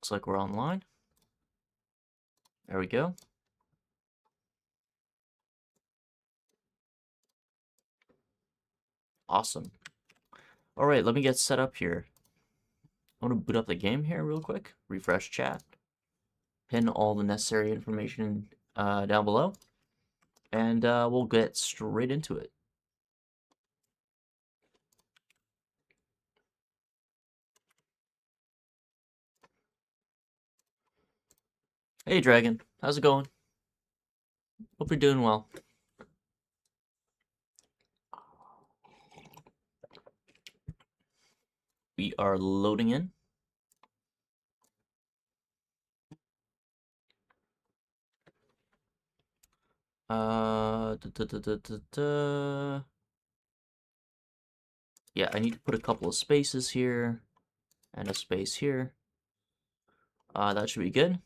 Looks like we're online. There we go. Awesome. All right, let me get set up here. I want to boot up the game here real quick. Refresh chat. Pin all the necessary information down below. And we'll get straight into it. Hey, Dragon. How's it going? Hope you're doing well. We are loading in. Yeah, I need to put a couple of spaces here and a space here. That should be good.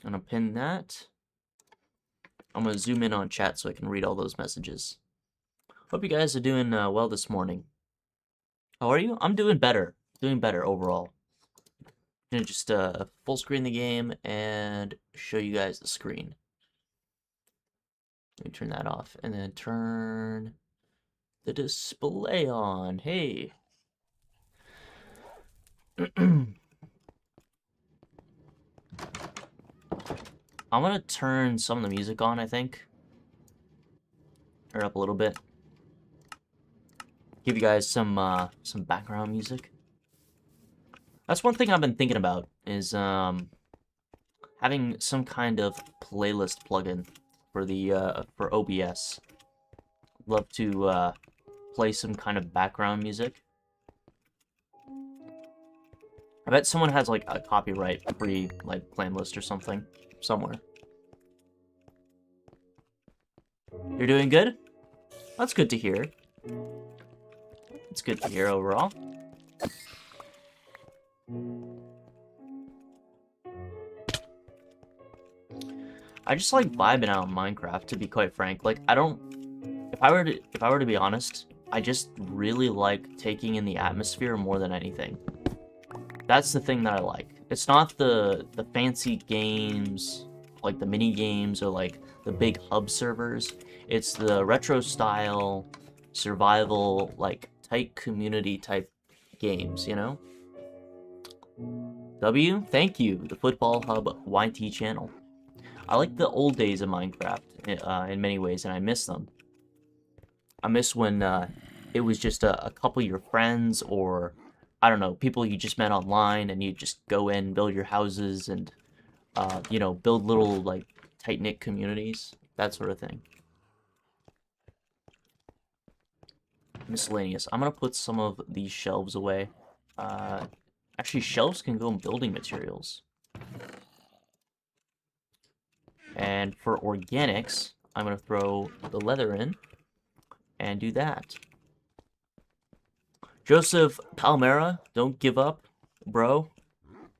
I'm gonna pin that. I'm gonna zoom in on chat so I can read all those messages. Hope you guys are doing well this morning. How are you? I'm doing better. Doing better overall. I'm gonna just full screen the game and show you guys the screen. Let me turn that off and then turn the display on. Hey. I'm gonna turn some of the music on, I think. Turn it up a little bit. Give you guys some background music. That's one thing I've been thinking about is having some kind of playlist plugin for the for OBS. Love to play some kind of background music. I bet someone has like a copyright-free like playlist or something somewhere. You're doing good? That's good to hear. It's good to hear overall. I just like vibing out in Minecraft, to be quite frank. Like I don't if I were to be honest, I just really like taking in the atmosphere more than anything. That's the thing that I like. It's not the fancy games, like the mini games or like the big hub servers. It's the retro style survival, like tight community type games, you know? W, thank you, the Football Hub YT channel. I like the old days of Minecraft in many ways, and I miss them. I miss when it was just a couple of your friends, or I don't know, people you just met online, and you just go in, build your houses, and you know, build little like tight-knit communities, that sort of thing. Miscellaneous. I'm gonna put some of these shelves away. Actually, shelves can go in building materials. And for organics, I'm gonna throw the leather in and do that. Joseph Palmera, don't give up, bro.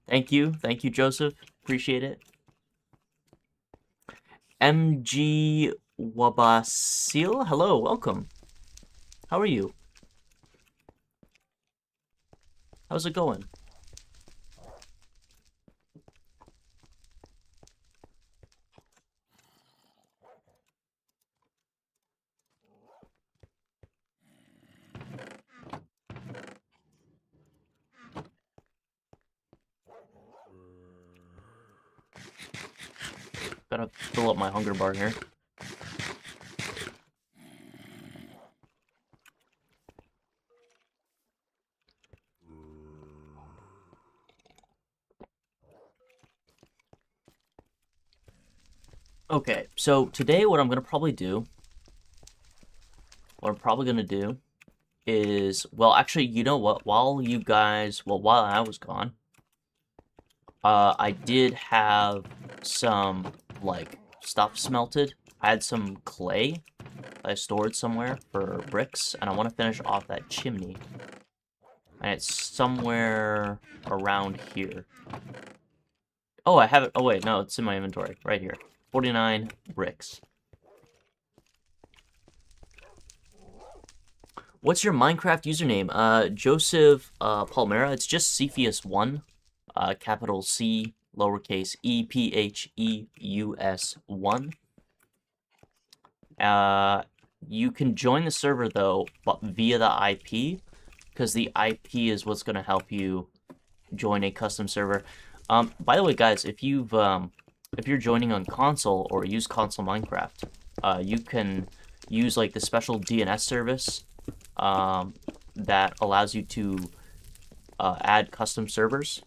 Thank you, Joseph. Appreciate it. MG Wabasil, hello, welcome. How are you? How's it going? Gotta fill up my hunger bar here. Okay, so today what I'm probably gonna do is, well, actually, you know what? While I was gone, I did have some, like, stuff smelted. I had some clay I stored somewhere for bricks, and I want to finish off that chimney. And it's somewhere around here. Oh, I have it. Oh, wait, no, it's in my inventory. Right here. 49 bricks. What's your Minecraft username? Joseph Palmera. It's just Cepheus1. capital C, lowercase EPHEUS1. You can join the server though, but via the IP, because the IP is what's going to help you join a custom server. By the way, guys, if you're joining on console or use console Minecraft, you can use like the special DNS service that allows you to add custom servers.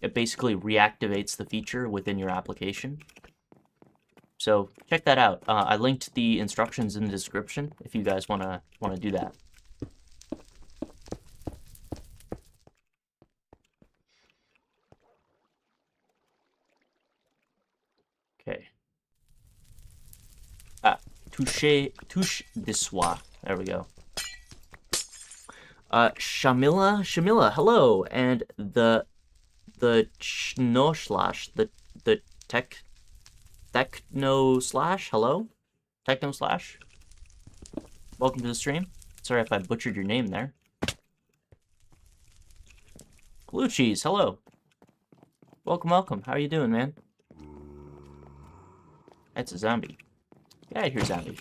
It basically reactivates the feature within your application. So check that out. I linked the instructions in the description if you guys wanna do that. Okay. Touche this soir. There we go. Shamila, hello, and the no slash, the techno slash, hello, techno slash. Welcome to the stream. Sorry if I butchered your name there. Blue cheese, hello. Welcome. How are you doing, man? That's a zombie. Get out of here, zombie.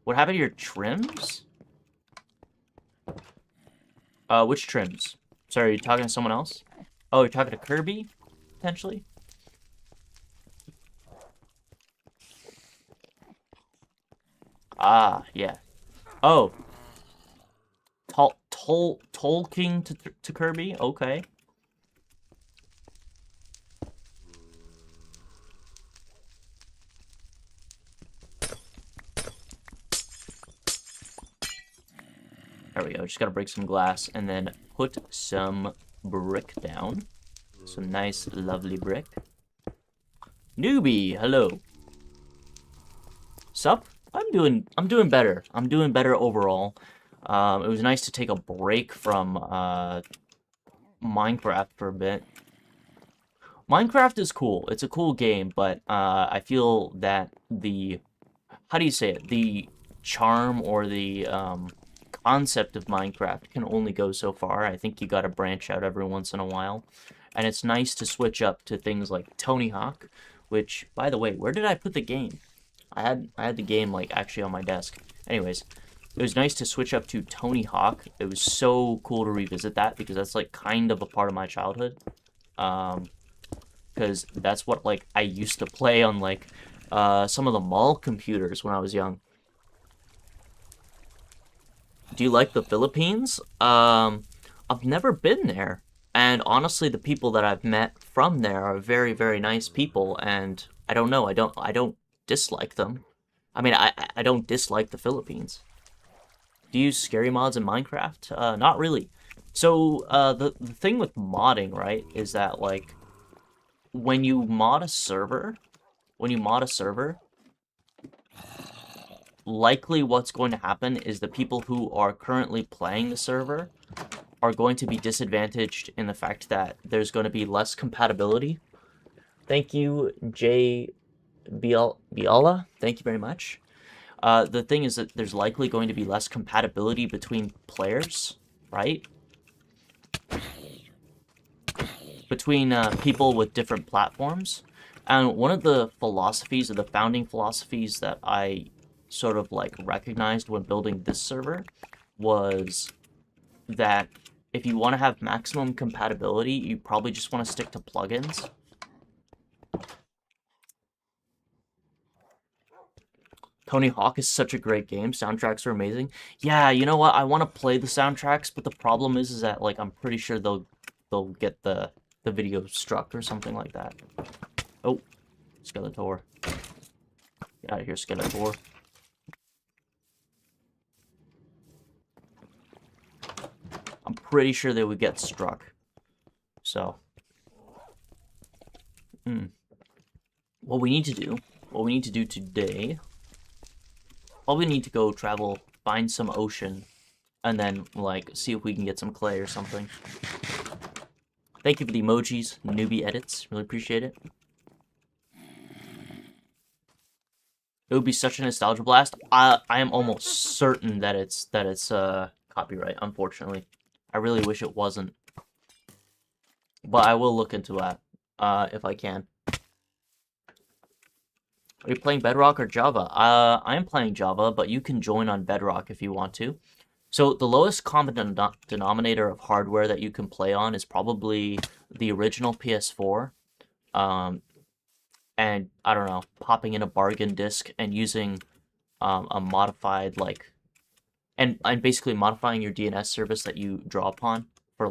What happened to your trims? Which trims? Sorry, are you talking to someone else? Oh, you're talking to Kirby, potentially? Ah, yeah. Oh. Tolkien to Kirby? Okay. There we go. Just gotta break some glass and then put some brick down. Some nice, lovely brick. Newbie, hello. Sup? I'm doing better. I'm doing better overall. It was nice to take a break from Minecraft for a bit. Minecraft is cool. It's a cool game, but I feel that how do you say it? The charm or the concept of Minecraft can only go so far. I think you gotta branch out every once in a while. And it's nice to switch up to things like Tony Hawk, which, by the way, where did I put the game? I had the game, like, actually on my desk. Anyways, it was nice to switch up to Tony Hawk. It was so cool to revisit that, because that's, like, kind of a part of my childhood. Because that's what, like, I used to play on, like, some of the mall computers when I was young. Do you like the Philippines? I've never been there. And honestly, the people that I've met from there are very, very nice people, and I don't know, I don't dislike them. I mean, I don't dislike the Philippines. Do you use scary mods in Minecraft? Not really. So, the thing with modding, right, is that, like, when you mod a server, likely what's going to happen is the people who are currently playing the server are going to be disadvantaged in the fact that there's going to be less compatibility. Thank you, J. Biala. Thank you very much. The thing is that there's likely going to be less compatibility between players, right? Between people with different platforms. And one of the philosophies, or the founding philosophies that I sort of like recognized when building this server was that if you want to have maximum compatibility, you probably just want to stick to plugins. Tony Hawk is such a great game. Soundtracks are amazing. Yeah, you know what? I want to play the soundtracks, but the problem is that, like, I'm pretty sure they'll get the video struck or something like that. Oh, Skeletor. Get out of here, Skeletor. I'm pretty sure they would get struck. So, what we need to do today, probably need to go travel, find some ocean, and then, like, see if we can get some clay or something. Thank you for the emojis, newbie edits. Really appreciate it. It would be such a nostalgia blast. I am almost certain that it's copyright, unfortunately. I really wish it wasn't. but I will look into that if I can. Are you playing Bedrock or Java? I am playing Java, but you can join on Bedrock if you want to. So the lowest common denominator of hardware that you can play on is probably the original PS4. And I don't know, popping in a bargain disc and using a modified and basically modifying your DNS service that you draw upon for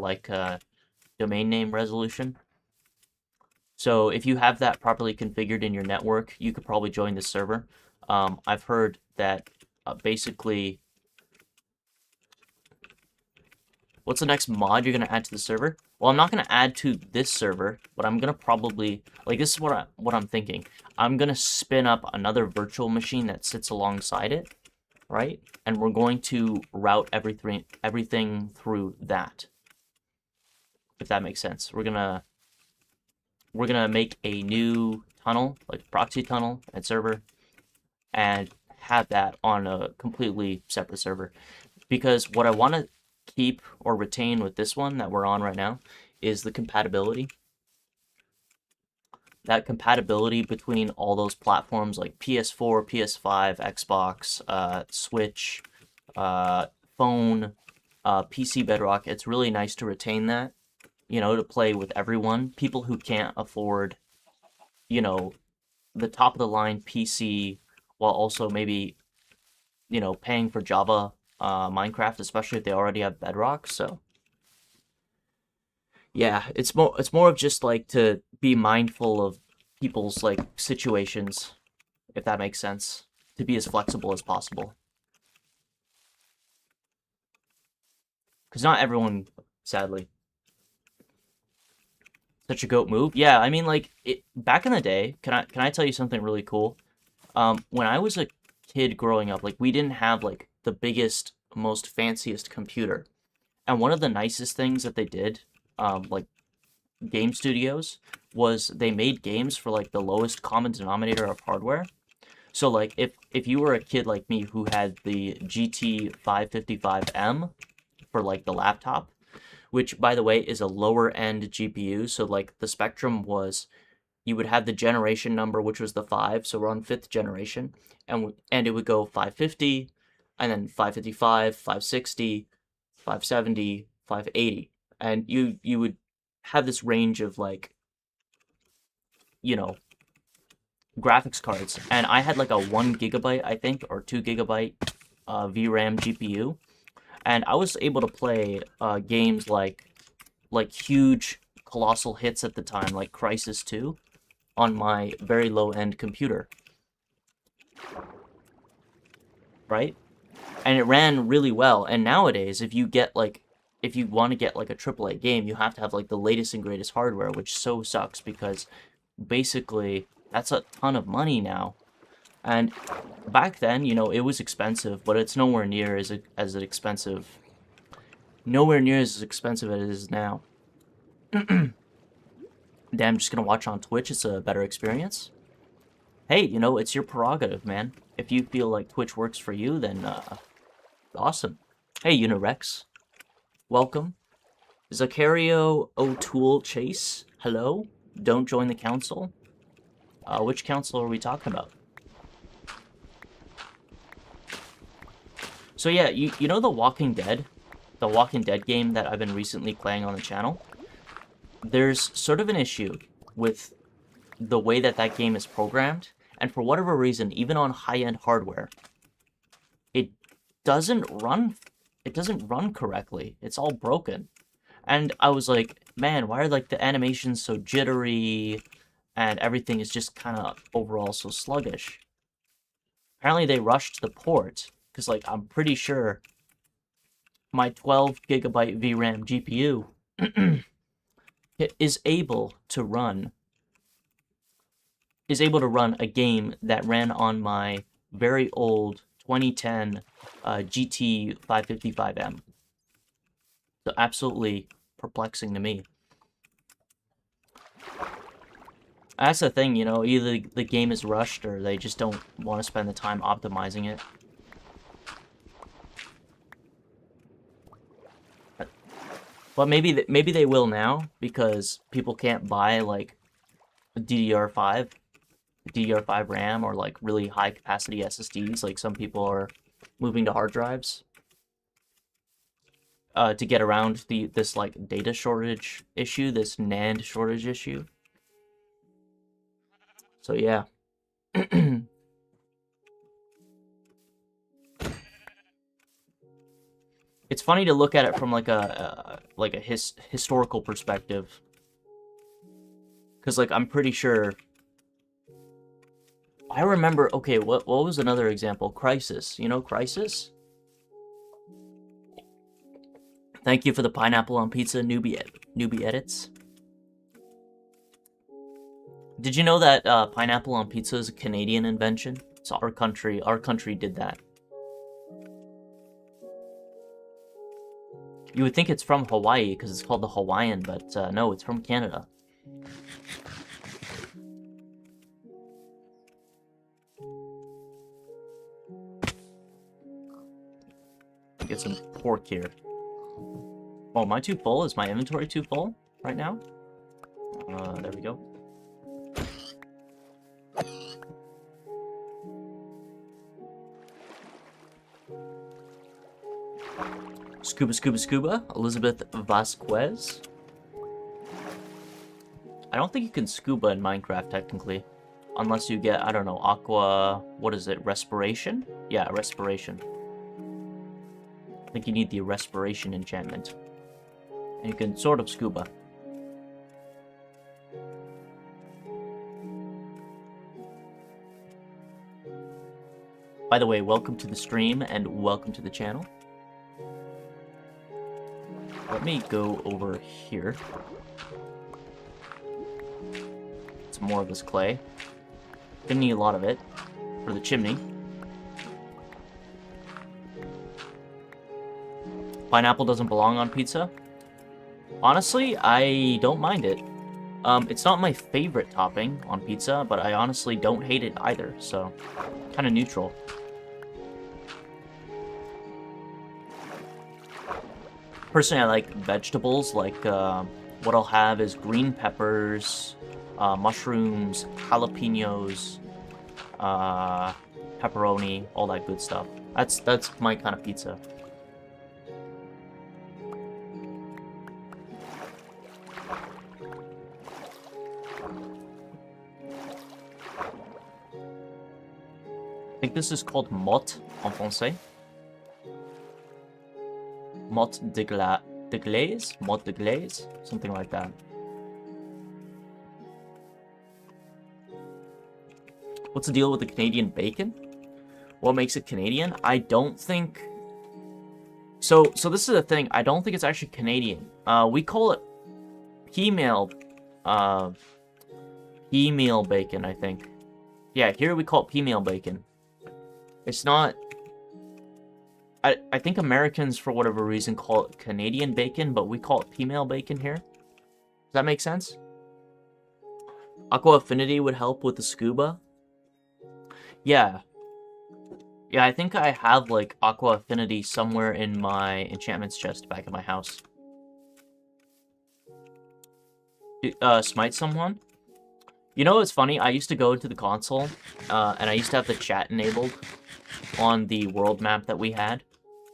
domain name resolution. So if you have that properly configured in your network, you could probably join the server. I've heard that basically, what's the next mod you're gonna add to the server? Well, I'm not gonna add to this server, but I'm gonna probably this is what I'm thinking. I'm gonna spin up another virtual machine that sits alongside it, right? And we're going to route everything through that. If that makes sense. We're gonna make a new tunnel, like proxy tunnel and server, and have that on a completely separate server. Because what I want to keep or retain with this one that we're on right now is the compatibility. That compatibility between all those platforms like PS4, PS5, Xbox, Switch, phone, PC Bedrock. It's really nice to retain that, to play with everyone. People who can't afford, the top of the line PC while also maybe, paying for Java, Minecraft, especially if they already have Bedrock. So yeah, it's more of just to be mindful of people's situations, if that makes sense, to be as flexible as possible. Because not everyone, sadly. Such a goat move. Yeah, I mean, back in the day, can I tell you something really cool? When I was a kid growing up, we didn't have the biggest, most fanciest computer, and one of the nicest things that they did, game studios, was they made games for the lowest common denominator of hardware. So if you were a kid like me who had the GT 555M for the laptop, which by the way is a lower end GPU, so the spectrum was, you would have the generation number, which was the 5, so we're on 5th generation, and it would go 550, and then 555, 560, 570, 580, and you would have this range of graphics cards, and I had a 1 gigabyte, I think, or 2 gigabyte VRAM GPU, and I was able to play games like huge colossal hits at the time, like Crysis 2, on my very low-end computer, right? And it ran really well. And nowadays, if you want to get a AAA game, you have to have the latest and greatest hardware, which so sucks because basically that's a ton of money now. And back then, it was expensive, but it's nowhere near as expensive. Nowhere near as expensive as it is now. Damn, I'm just gonna watch on Twitch. It's a better experience. Hey, it's your prerogative, man. If you feel like Twitch works for you, then awesome. Hey, Unirex. Welcome. Zachario O'Toole Chase. Hello. Don't join the council. Which council are we talking about? So yeah, you know The Walking Dead? The Walking Dead game that I've been recently playing on the channel? There's sort of an issue with the way that game is programmed, and for whatever reason, even on high-end hardware, it doesn't run correctly. It's all broken. And I was like, man, why are the animations so jittery and everything is just kind of overall so sluggish? Apparently they rushed the port, because I'm pretty sure my 12 gigabyte VRAM GPU is able to run a game that ran on my very old 2010 GT 555M. So absolutely perplexing to me. That's the thing, either the game is rushed or they just don't want to spend the time optimizing it. But maybe they will now because people can't buy like a DDR5 RAM or like really high capacity SSDs. Like some people are moving to hard drives to get around this like data shortage issue, this NAND shortage issue. So yeah. It's funny to look at it from like a historical perspective, because like I'm pretty sure I remember. Okay, what was another example? Crisis. You know Crisis? Thank you for the pineapple on pizza, newbie edits. Did you know that pineapple on pizza is a Canadian invention? It's our country. Our country did that. You would think it's from Hawaii because it's called the Hawaiian, but no, it's from Canada. Get some pork here. Oh, am I too full? Is my inventory too full right now? There we go. Scuba, scuba, scuba. Elizabeth Vasquez. I don't think you can scuba in Minecraft, technically. Unless you get, I don't know, aqua... What is it? Respiration? Yeah, respiration. I think you need the respiration enchantment. And you can sort of scuba. By the way, welcome to the stream and welcome to the channel. Let me go over here. Some more of this clay. Gonna need a lot of it for the chimney. Pineapple doesn't belong on pizza. Honestly, I don't mind it. It's not my favorite topping on pizza, but I honestly don't hate it either, so kind of neutral. Personally, I like vegetables. Like, what I'll have is green peppers, mushrooms, jalapenos, pepperoni, all that good stuff. That's my kind of pizza. I think this is called motte en français. Motte de glaze? Motte de glaze? Something like that. What's the deal with the Canadian bacon? What makes it Canadian? I don't think... So this is the thing. I don't think it's actually Canadian. We call it female bacon, I think. Yeah, here we call it female bacon. It's not... I think Americans, for whatever reason, call it Canadian bacon, but we call it female bacon here. Does that make sense? Aqua Affinity would help with the scuba. Yeah. Yeah, I think I have, like, Aqua Affinity somewhere in my enchantments chest back at my house. Smite someone? You know what's funny? I used to go into the console, and I used to have the chat enabled on the world map that we had.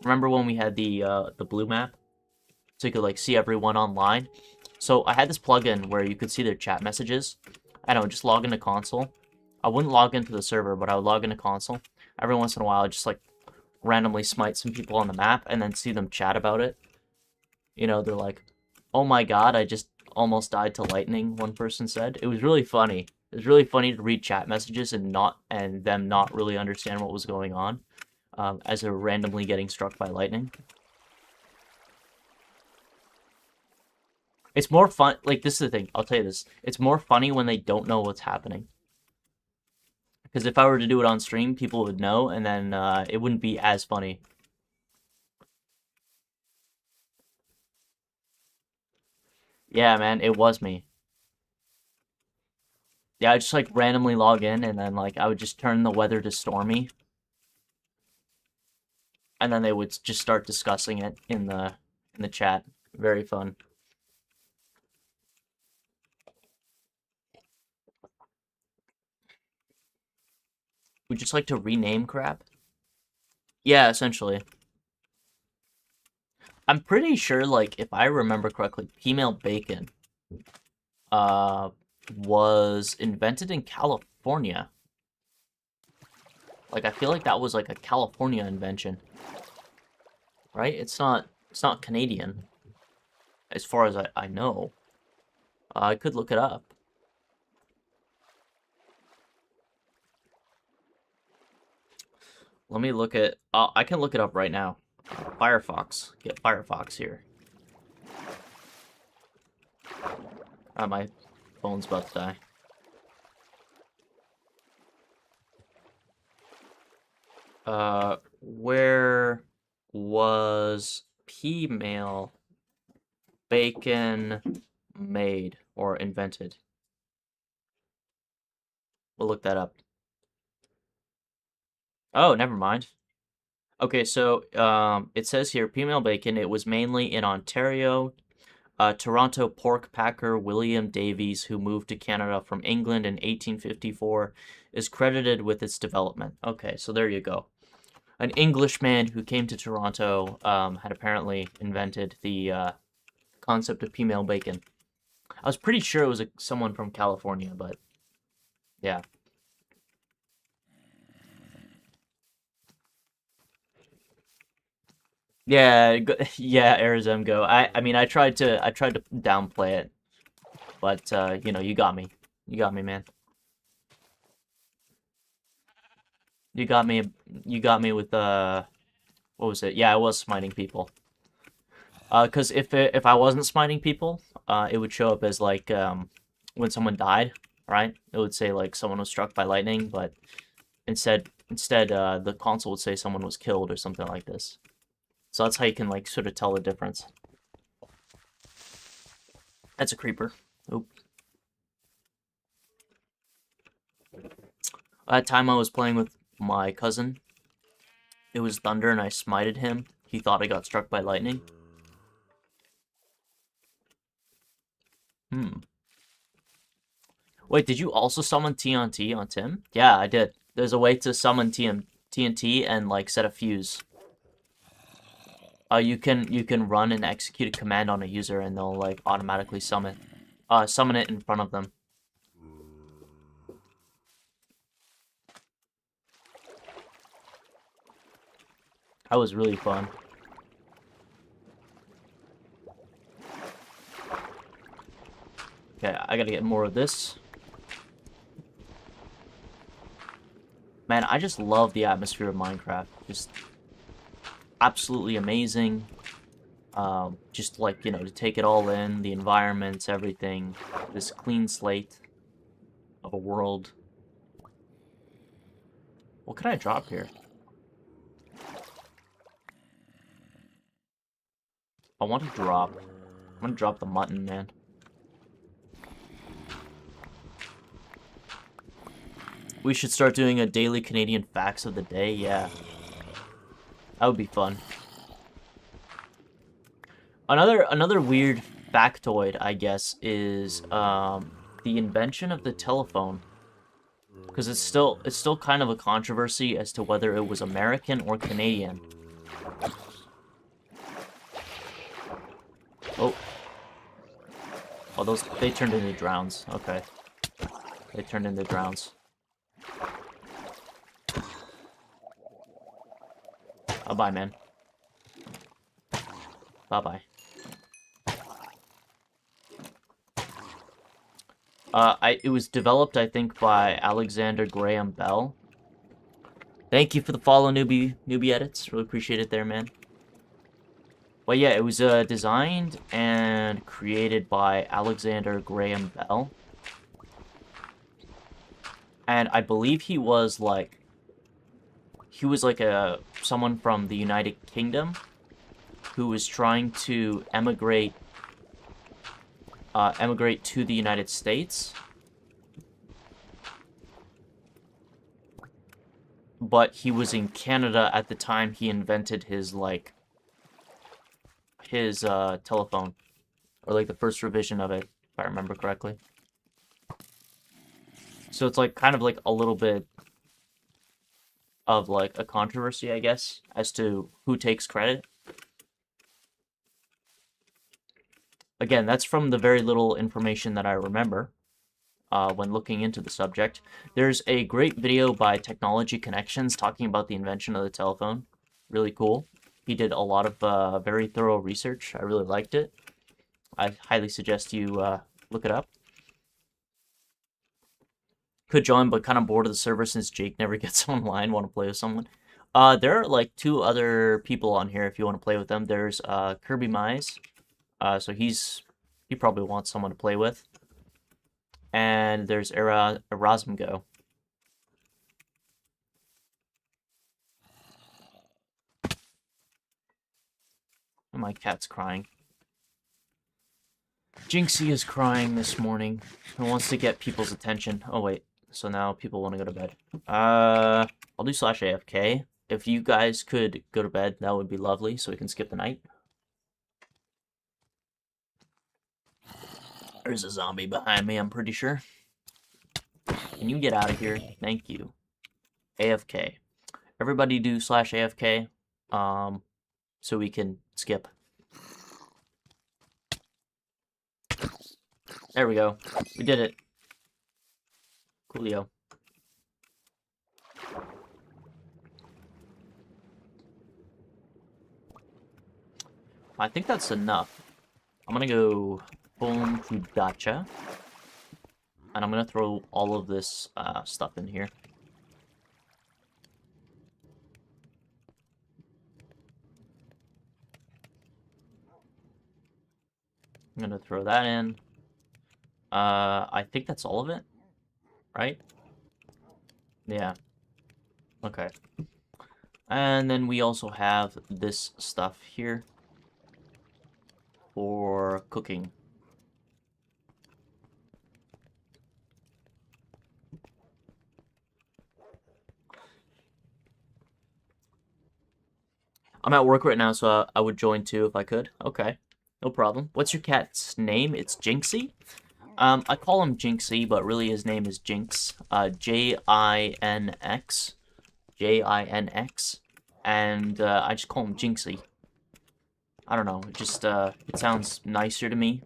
Remember when we had the blue map? So you could, like, see everyone online? So I had this plugin where you could see their chat messages. I don't know, just log into console. I wouldn't log into the server, but I would log into console. Every once in a while, I'd just, like, randomly smite some people on the map and then see them chat about it. You know, they're like, oh my god, I just almost died to lightning, one person said. It was really funny. It was really funny to read chat messages and them not really understand what was going on as they're randomly getting struck by lightning. It's more fun, like, this is the thing, I'll tell you this. It's more funny when they don't know what's happening. Because if I were to do it on stream, people would know, and then it wouldn't be as funny. Yeah, man, it was me. Yeah, I just, like, randomly log in, and then, like, I would just turn the weather to stormy. And then they would just start discussing it in the chat. Very fun. Would you just like to rename crap? Yeah, essentially. I'm pretty sure, like, if I remember correctly, female bacon uh was invented in California. Like, I feel like that was like a California invention, right? It's not Canadian, as far as I know. I could look it up. Let me look at. I can look it up right now. Firefox. Get Firefox here. My phone's about to die. Where was female bacon made or invented? We'll look that up. Oh, never mind. Okay, so it says here female bacon. It was mainly in Ontario. Toronto pork packer William Davies, who moved to Canada from England in 1854, is credited with its development. Okay, so there you go. An Englishman who came to Toronto had apparently invented the concept of female bacon. I was pretty sure it was someone from California, but yeah. Yeah, yeah, Arizem go. I mean, I tried to downplay it, but you know, you got me. You got me, man. You got me. You got me with what was it? Yeah, I was smiting people. Because if I wasn't smiting people, it would show up as like when someone died, right? It would say like someone was struck by lightning, but instead the console would say someone was killed or something like this. So that's how you can like sort of tell the difference. That's a creeper. Oop. That time I was playing with my cousin. It was thunder and I smited him. He thought I got struck by lightning. Hmm. Wait, did you also summon TNT on Tim? Yeah, I did. There's a way to summon TNT and like set a fuse. You can run and execute a command on a user and they'll like automatically summon it in front of them. That was really fun. Okay, I gotta get more of this. Man, I just love the atmosphere of Minecraft. Just absolutely amazing. Just like, you know, to take it all in, the environments, everything. This clean slate of a world. What can I drop here? I want to drop. I'm gonna drop the mutton, man. We should start doing a daily Canadian facts of the day, yeah. That would be fun. Another weird factoid, I guess, is the invention of the telephone. Because it's still kind of a controversy as to whether it was American or Canadian. Oh. Oh, they turned into drowns. Okay. They turned into drowns. Bye, man. Bye-bye. It was developed, I think, by Alexander Graham Bell. Thank you for the follow, newbie edits. Really appreciate it there, man. But yeah, it was designed and created by Alexander Graham Bell. And I believe he was like someone from the United Kingdom who was trying to emigrate to the United States. But he was in Canada at the time he invented his, like, his telephone, or like the first revision of it, if I remember correctly. So it's like kind of like a little bit of like a controversy, I guess, as to who takes credit. Again, that's from the very little information that I remember when looking into the subject. There's a great video by Technology Connections talking about the invention of the telephone. Really cool. He did a lot of very thorough research. I really liked it. I highly suggest you look it up. Could join, but kind of bored of the server since Jake never gets online. Want to play with someone? There are like 2 other people on here if you want to play with them. There's Kirby Mize. So he probably wants someone to play with. And there's Erasmgo. My cat's crying. Jinxie is crying this morning and wants to get people's attention. Oh wait, so now people want to go to bed. I'll do /AFK. If you guys could go to bed, that would be lovely, so we can skip the night. There's a zombie behind me, I'm pretty sure. Can you get out of here? Thank you. AFK. Everybody do /AFK, so we can skip. There we go. We did it. Coolio. I think that's enough. I'm gonna go home to Dacha. And I'm gonna throw all of this stuff in here. I'm gonna throw that in. I think that's all of it, right? Yeah. Okay. And then we also have this stuff here for cooking. I'm at work right now, so I would join too if I could. Okay, no problem. What's your cat's name? It's Jinxie? I call him Jinxie, but really his name is Jinx. Jinx. Jinx. And I just call him Jinxie. I don't know, it just, it sounds nicer to me.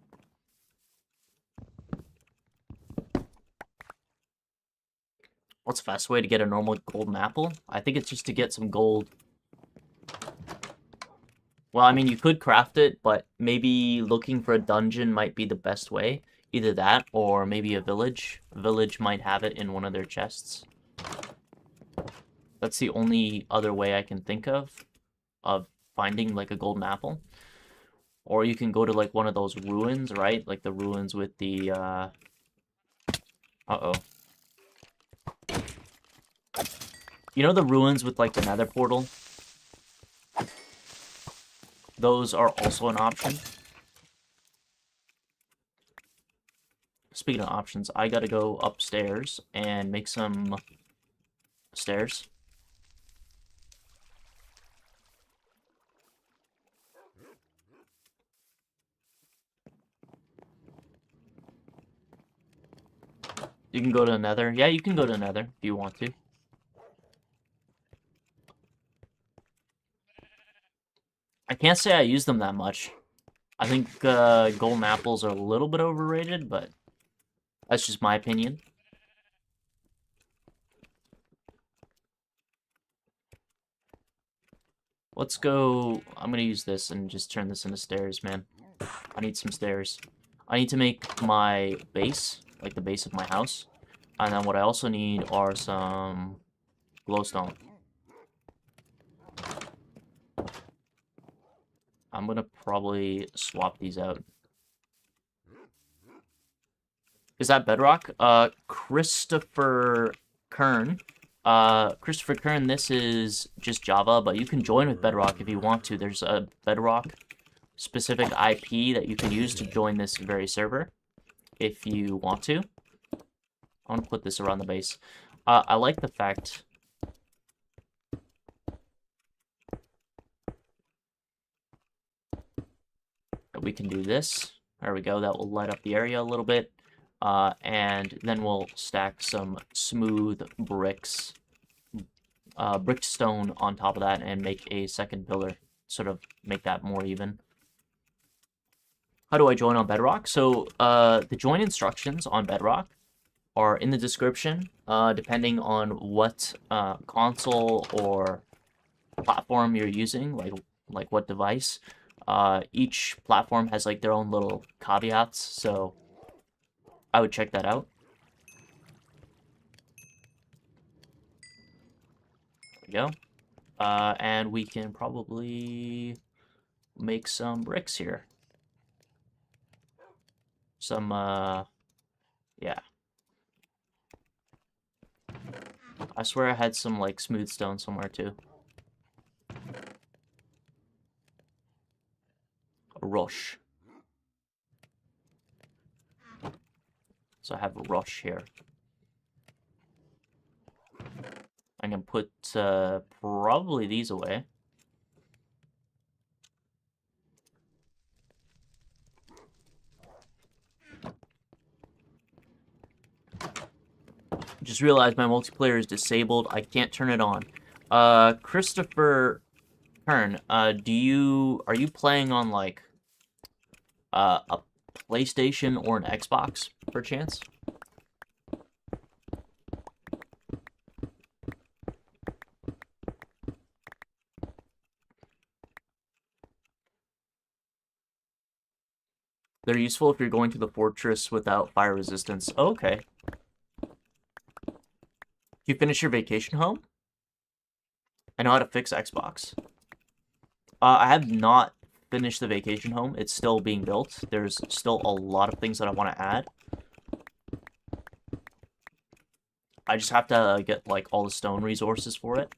What's the fast way to get a normal golden apple? I think it's just to get some gold. Well, I mean, you could craft it, but maybe looking for a dungeon might be the best way. Either that, or maybe a village. A village might have it in one of their chests. That's the only other way I can think of finding, like, a golden apple. Or you can go to, like, one of those ruins, right? Like the ruins with the, Uh-oh. You know the ruins with, like, the nether portal? Those are also an option. Speaking of options, I gotta go upstairs and make some stairs. You can go to Nether. Yeah, you can go to Nether if you want to. I can't say I use them that much. I think golden apples are a little bit overrated, but that's just my opinion. Let's go... I'm gonna use this and just turn this into stairs, man. I need some stairs. I need to make my base, like the base of my house. And then what I also need are some glowstone. I'm gonna probably swap these out. Is that Bedrock? Christopher Kern. Christopher Kern, this is just Java, but you can join with Bedrock if you want to. There's a Bedrock specific IP that you can use to join this very server if you want to. I want to put this around the base. I like the fact... we can do this. There we go. That will light up the area a little bit. And then we'll stack some smooth bricks, brick stone on top of that and make a second pillar. Sort of make that more even. How do I join on Bedrock? So the join instructions on Bedrock are in the description, depending on what console or platform you're using, like what device. Each platform has like their own little caveats, so I would check that out. There we go. And we can probably make some bricks here. Some, yeah. I swear I had some, like, smooth stone somewhere, too. A rush. So I have a rush here. I can put, probably these away. Just realized my multiplayer is disabled. I can't turn it on. Christopher Kern, are you playing on like a PlayStation or an Xbox, perchance? They're useful if you're going to the fortress without fire resistance. Oh, okay. You finish your vacation home? I know how to fix Xbox. I have not finished the vacation home. It's still being built. There's still a lot of things that I want to add. I just have to get, like, all the stone resources for it.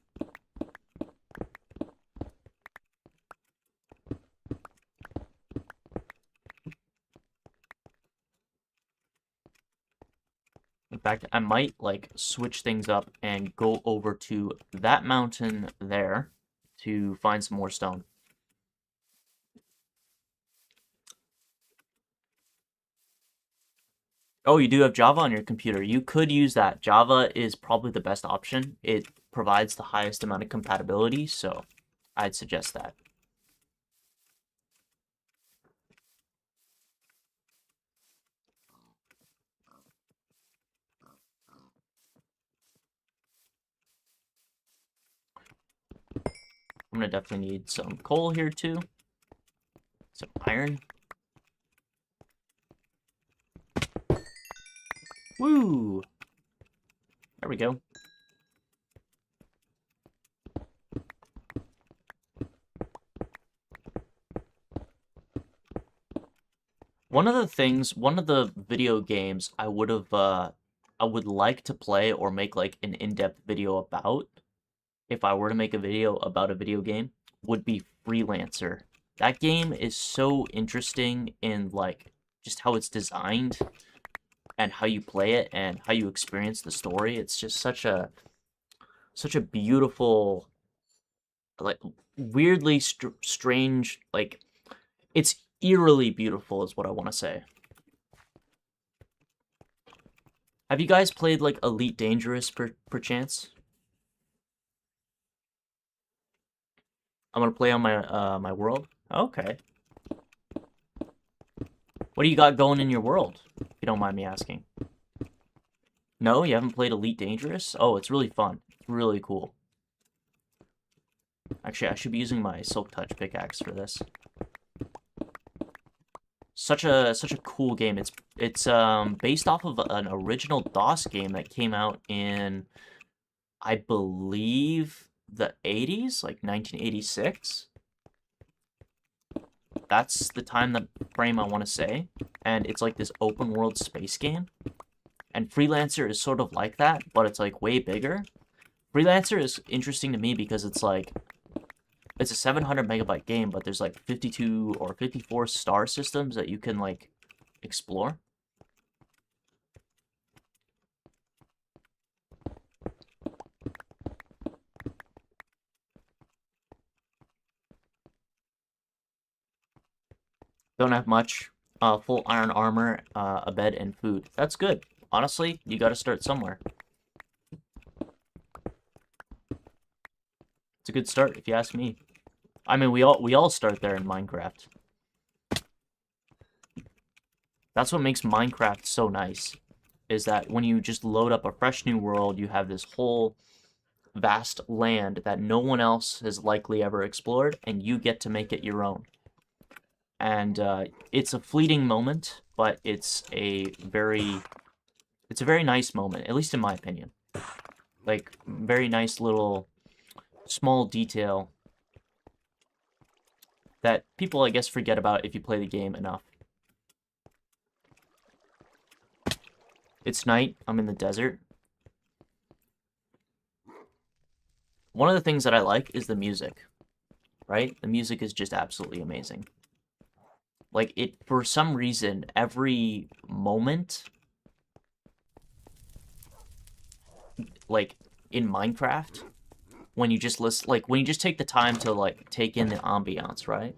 In fact, I might, like, switch things up and go over to that mountain there to find some more stone. Oh, you do have Java on your computer. You could use that. Java is probably the best option. It provides the highest amount of compatibility, so I'd suggest that. I'm gonna definitely need some coal here too. Some iron. Woo! There we go. One of the video games I would like to play or make like an in-depth video about, if I were to make a video about a video game, would be Freelancer. That game is so interesting in like just how it's designed and how you play it and how you experience the story. It's just such a beautiful, like weirdly strange, like it's eerily beautiful is what I want to say. Have you guys played like Elite Dangerous perchance? I'm gonna play on my my world. Okay. What do you got going in your world? If you don't mind me asking. No, you haven't played Elite Dangerous? Oh, it's really fun. It's really cool. Actually, I should be using my Silk Touch pickaxe for this. Such a cool game. It's based off of an original DOS game that came out in, I believe, the 80s, like 1986. That's the frame I want to say. And it's like this open world space game. And Freelancer is sort of like that, but it's like way bigger. Freelancer is interesting to me because it's like, it's a 700 megabyte game, but there's like 52 or 54 star systems that you can like explore. Don't have much. Full iron armor, a bed, and food. That's good. Honestly, you gotta start somewhere. It's a good start, if you ask me. I mean, we all start there in Minecraft. That's what makes Minecraft so nice, is that when you just load up a fresh new world, you have this whole vast land that no one else has likely ever explored, and you get to make it your own. And it's a fleeting moment, but it's a very nice moment, at least in my opinion. Like, very nice little small detail that people, I guess, forget about if you play the game enough. It's night. I'm in the desert. One of the things that I like is the music, right? The music is just absolutely amazing. Like, for some reason, every moment, like, in Minecraft, when you just listen, like, when you just take the time to, like, take in the ambiance, right?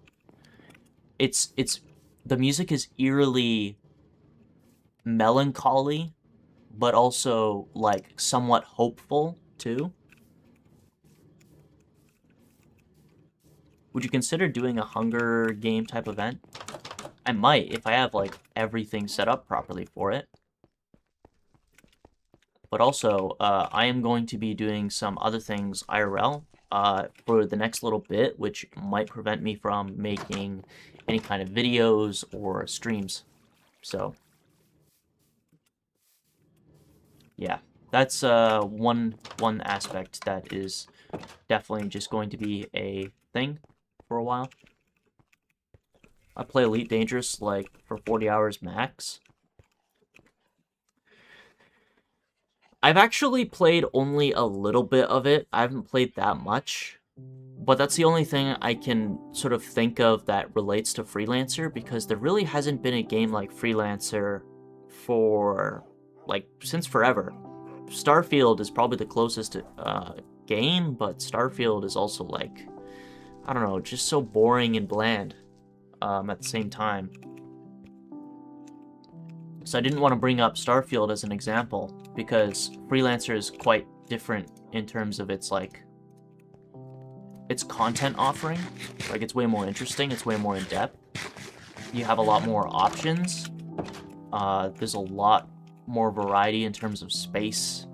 The music is eerily melancholy, but also, like, somewhat hopeful, too. Would you consider doing a Hunger Game type event? I might, if I have, like, everything set up properly for it. But also, I am going to be doing some other things IRL for the next little bit, which might prevent me from making any kind of videos or streams. So, yeah, that's one aspect that is definitely just going to be a thing for a while. I play Elite Dangerous, like, for 40 hours max. I've actually played only a little bit of it. I haven't played that much. But that's the only thing I can sort of think of that relates to Freelancer, because there really hasn't been a game like Freelancer for, like, since forever. Starfield is probably the closest game, but Starfield is also, like, I don't know, just so boring and bland at the same time. So I didn't want to bring up Starfield as an example, because Freelancer is quite different in terms of its, like, its content offering. Like, it's way more interesting, it's way more in-depth. You have a lot more options. There's a lot more variety in terms of space,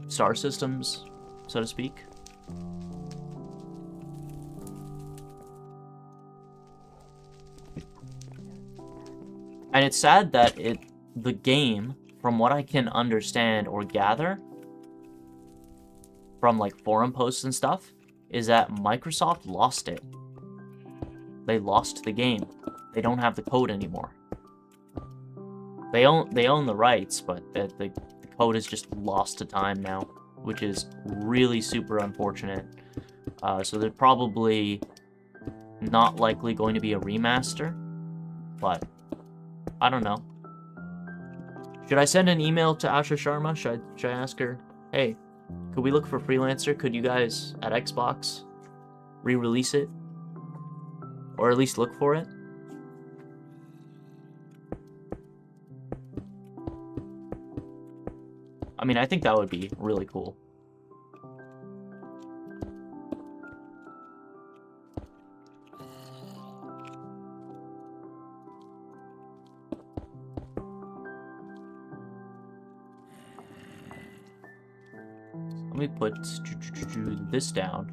star systems, so to speak. And it's sad that the game, from what I can understand or gather from, like, forum posts and stuff, is that Microsoft lost it. They lost the game. They don't have the code anymore. They own the rights, but the code is just lost to time now, which is really super unfortunate. So there's probably not likely going to be a remaster, but I don't know. Should I send an email to Asha Sharma? Should I ask her, hey, could we look for Freelancer? Could you guys, at Xbox, re-release it? Or at least look for it? I mean, I think that would be really cool. Let me put this down.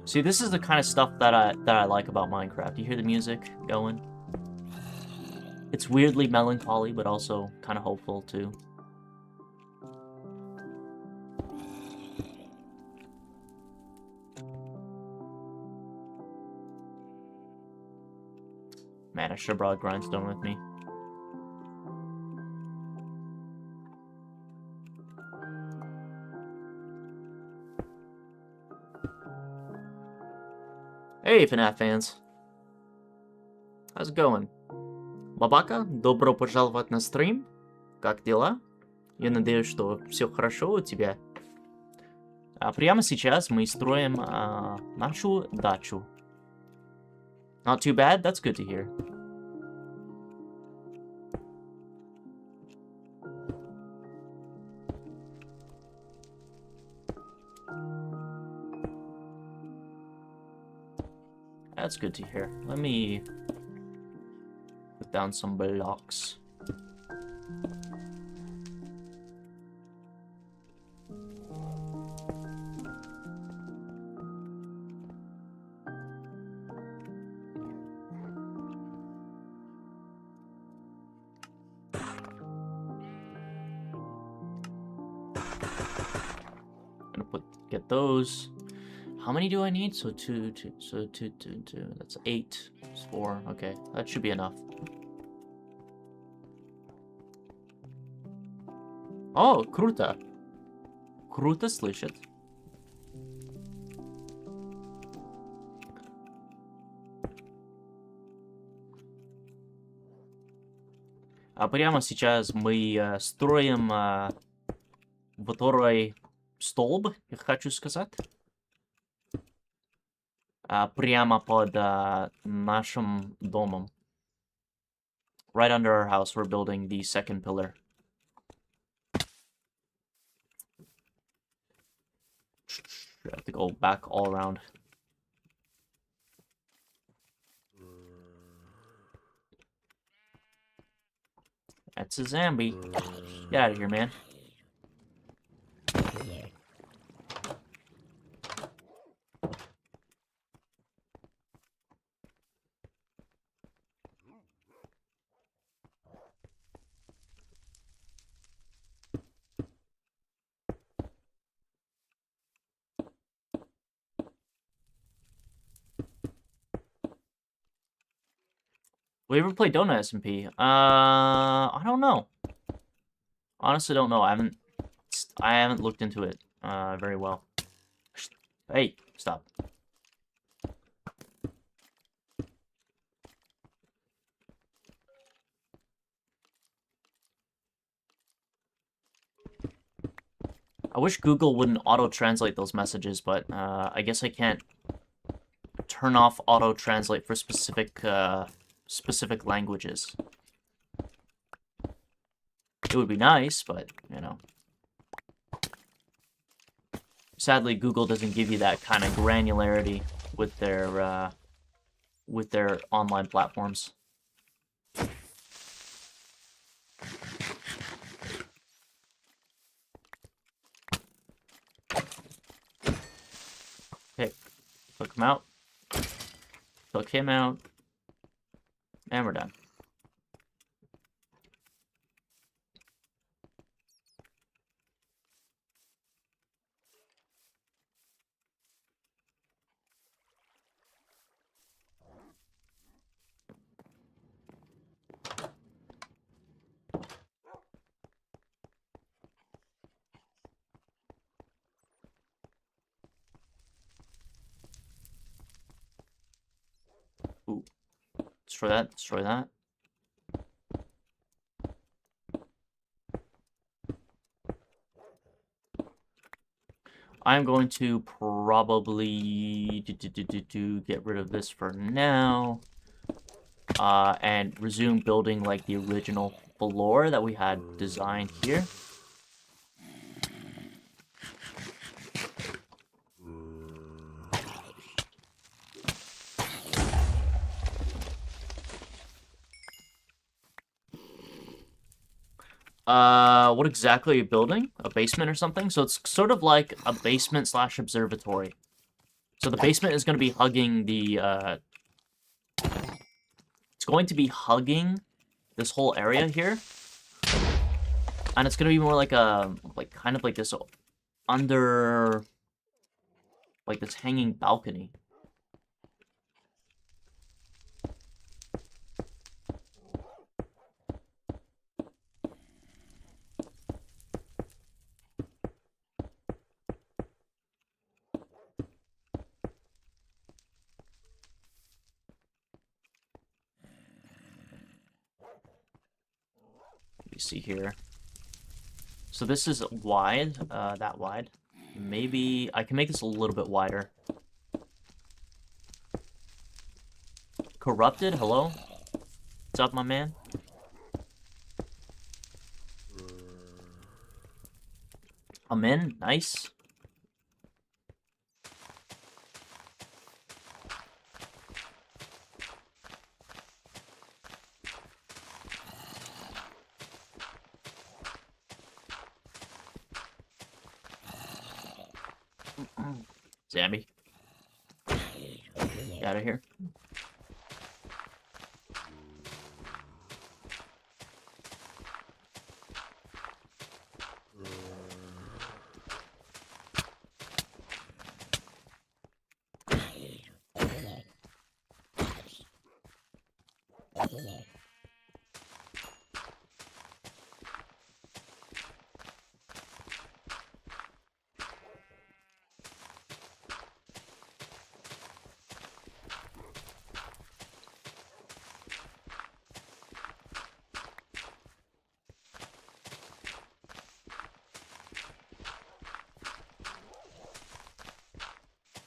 See, this is the kind of stuff that I like about Minecraft. You hear the music going? It's weirdly melancholy, but also kind of hopeful, too. Man, I should have brought a grindstone with me. Hey, FNAF fans. How's it going? Бабака, добро пожаловать на стрим. Как дела? Я надеюсь, что все хорошо у тебя. Прямо сейчас мы строим нашу дачу. Not too bad? That's good to hear. That's good to hear. Let me put down some blocks. Get those. How many do I need? So two. That's 8. It's 4. Okay, that should be enough. Oh, круто. Круто слышать. А прямо сейчас мы строим второй столб, я хочу сказать. Прямо под нашим домом. Right under our house, we're building the second pillar. I have to go back all around. That's a zombie. Get out of here, man. We ever play Donut SMP? I don't know. Honestly, don't know. I haven't looked into it very well. Hey, stop. I wish Google wouldn't auto-translate those messages, but I guess I can't turn off auto-translate for specific languages. It would be nice, but, you know. Sadly, Google doesn't give you that kind of granularity with their online platforms. Okay, took him out. Took him out. And we're done. Ooh. Destroy that, destroy that. I'm going to probably get rid of this for now. And resume building like the original floor that we had designed here. What exactly are you building? A basement or something? So it's sort of like a basement slash observatory. So the basement is going to be hugging the, it's going to be hugging this whole area here. And it's going to be more like a, kind of like this under, like this hanging balcony. See here. So this is wide, that wide. Maybe I can make this a little bit wider. Corrupted, hello? What's up, my man? I'm in, nice. Zammy. Get out of here.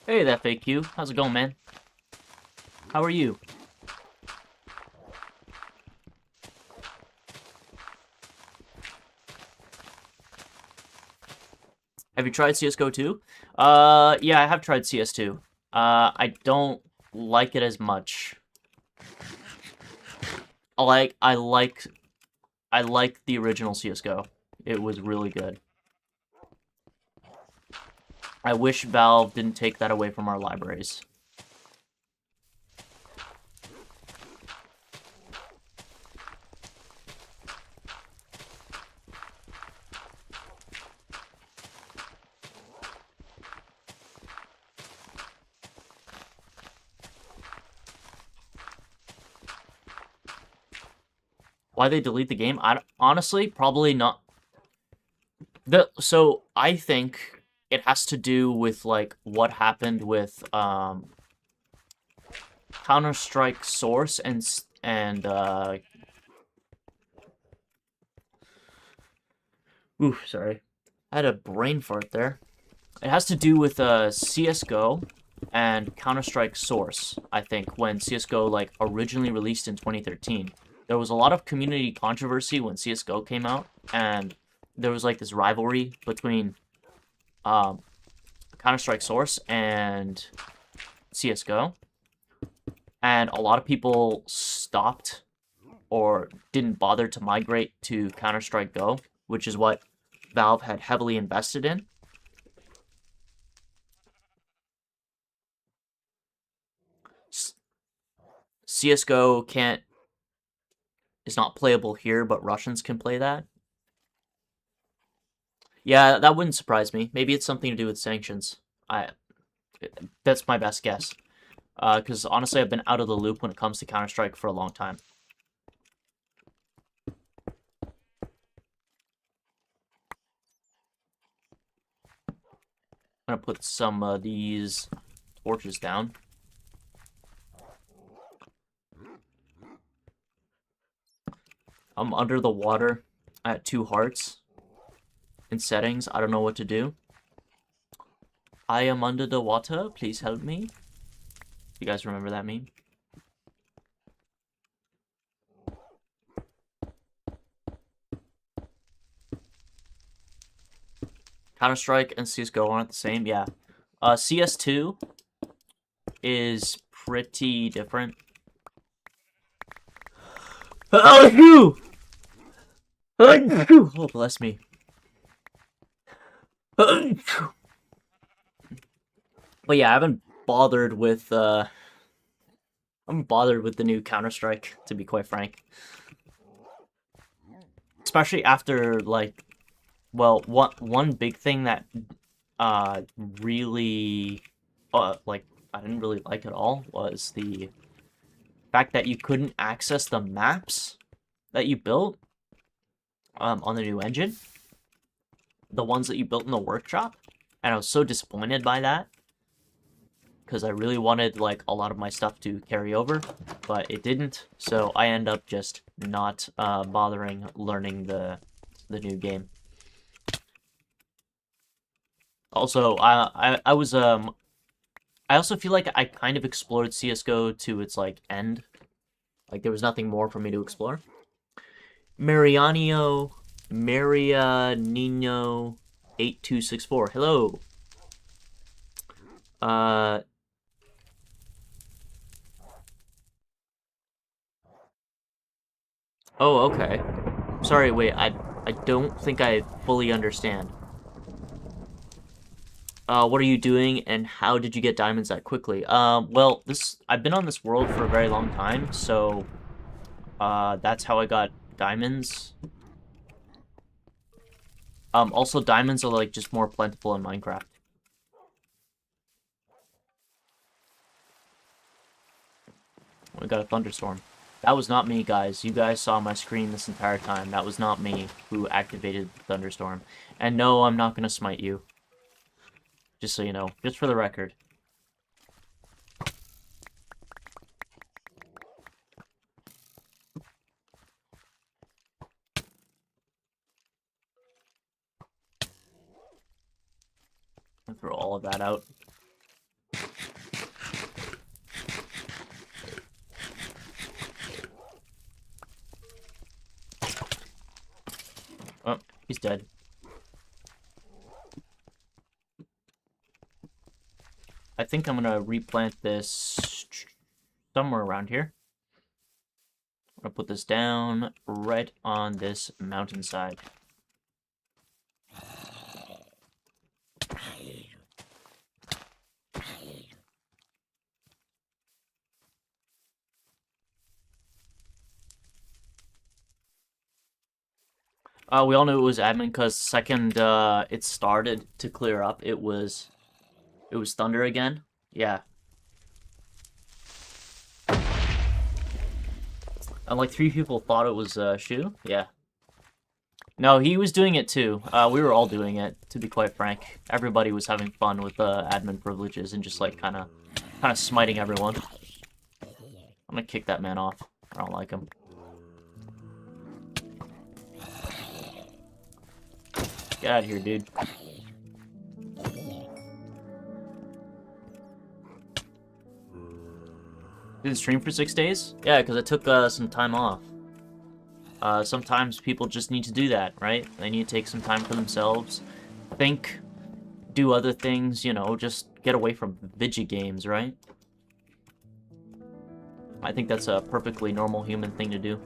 Hey, that fake Q. How's it going, man? How are you? Have you tried CSGO 2? Yeah, I have tried CS2. I don't like it as much. I like the original CSGO. It was really good. I wish Valve didn't take that away from our libraries. Why they delete the game? Honestly, probably not. So I think it has to do with like what happened with Counter-Strike Source and ooh, sorry. I had a brain fart there. It has to do with CS:GO and Counter-Strike Source, I think, when CS:GO like originally released in 2013. There was a lot of community controversy when CS:GO came out, and there was like this rivalry between Counter-Strike Source and CS:GO, and a lot of people stopped or didn't bother to migrate to Counter-Strike Go, which is what Valve had heavily invested in. CS:GO is not playable here, but Russians can play that. Yeah, that wouldn't surprise me. Maybe it's something to do with sanctions. That's my best guess. Because honestly, I've been out of the loop when it comes to Counter-Strike for a long time. I'm gonna put some of these torches down. I'm under the water at 2 hearts. In settings, I don't know what to do. I am under the water, please help me. You guys remember that meme? Counter-Strike and CSGO aren't the same, yeah. CS2 is pretty different. Oh, bless me. But yeah, I haven't bothered with the new Counter-Strike, to be quite frank. Especially after like, well, one big thing that really like I didn't really like at all was the fact that you couldn't access the maps that you built on the new engine, the ones that you built in the workshop, and I was so disappointed by that because I really wanted like a lot of my stuff to carry over, but it didn't. So I end up just not bothering learning the new game. Also, I was I also feel like I kind of explored CS:GO to its like end Like, there was nothing more for me to explore. Marianio, Marianino 8264. Hello. Oh, okay. Sorry, wait, I don't think I fully understand. What are you doing, and how did you get diamonds that quickly? Well, I've been on this world for a very long time, so, that's how I got diamonds. Also, diamonds are, like, just more plentiful in Minecraft. We got a thunderstorm. That was not me, guys. You guys saw my screen this entire time. That was not me who activated the thunderstorm. And no, I'm not gonna smite you. Just so you know. Just for the record. I'll throw all of that out. Oh, he's dead. I think I'm gonna replant this somewhere around here. I'm gonna put this down right on this mountainside. We all knew it was admin because second it started to clear up, it was thunder again. Yeah. And like 3 people thought it was Shu. Yeah. No, he was doing it too. We were all doing it, to be quite frank. Everybody was having fun with admin privileges and just like kind of smiting everyone. I'm gonna kick that man off. I don't like him. Get out of here, dude. Did it stream for 6 days? Yeah, because I took some time off. Sometimes people just need to do that, right? They need to take some time for themselves, think, do other things, you know, just get away from video games, right? I think that's a perfectly normal human thing to do.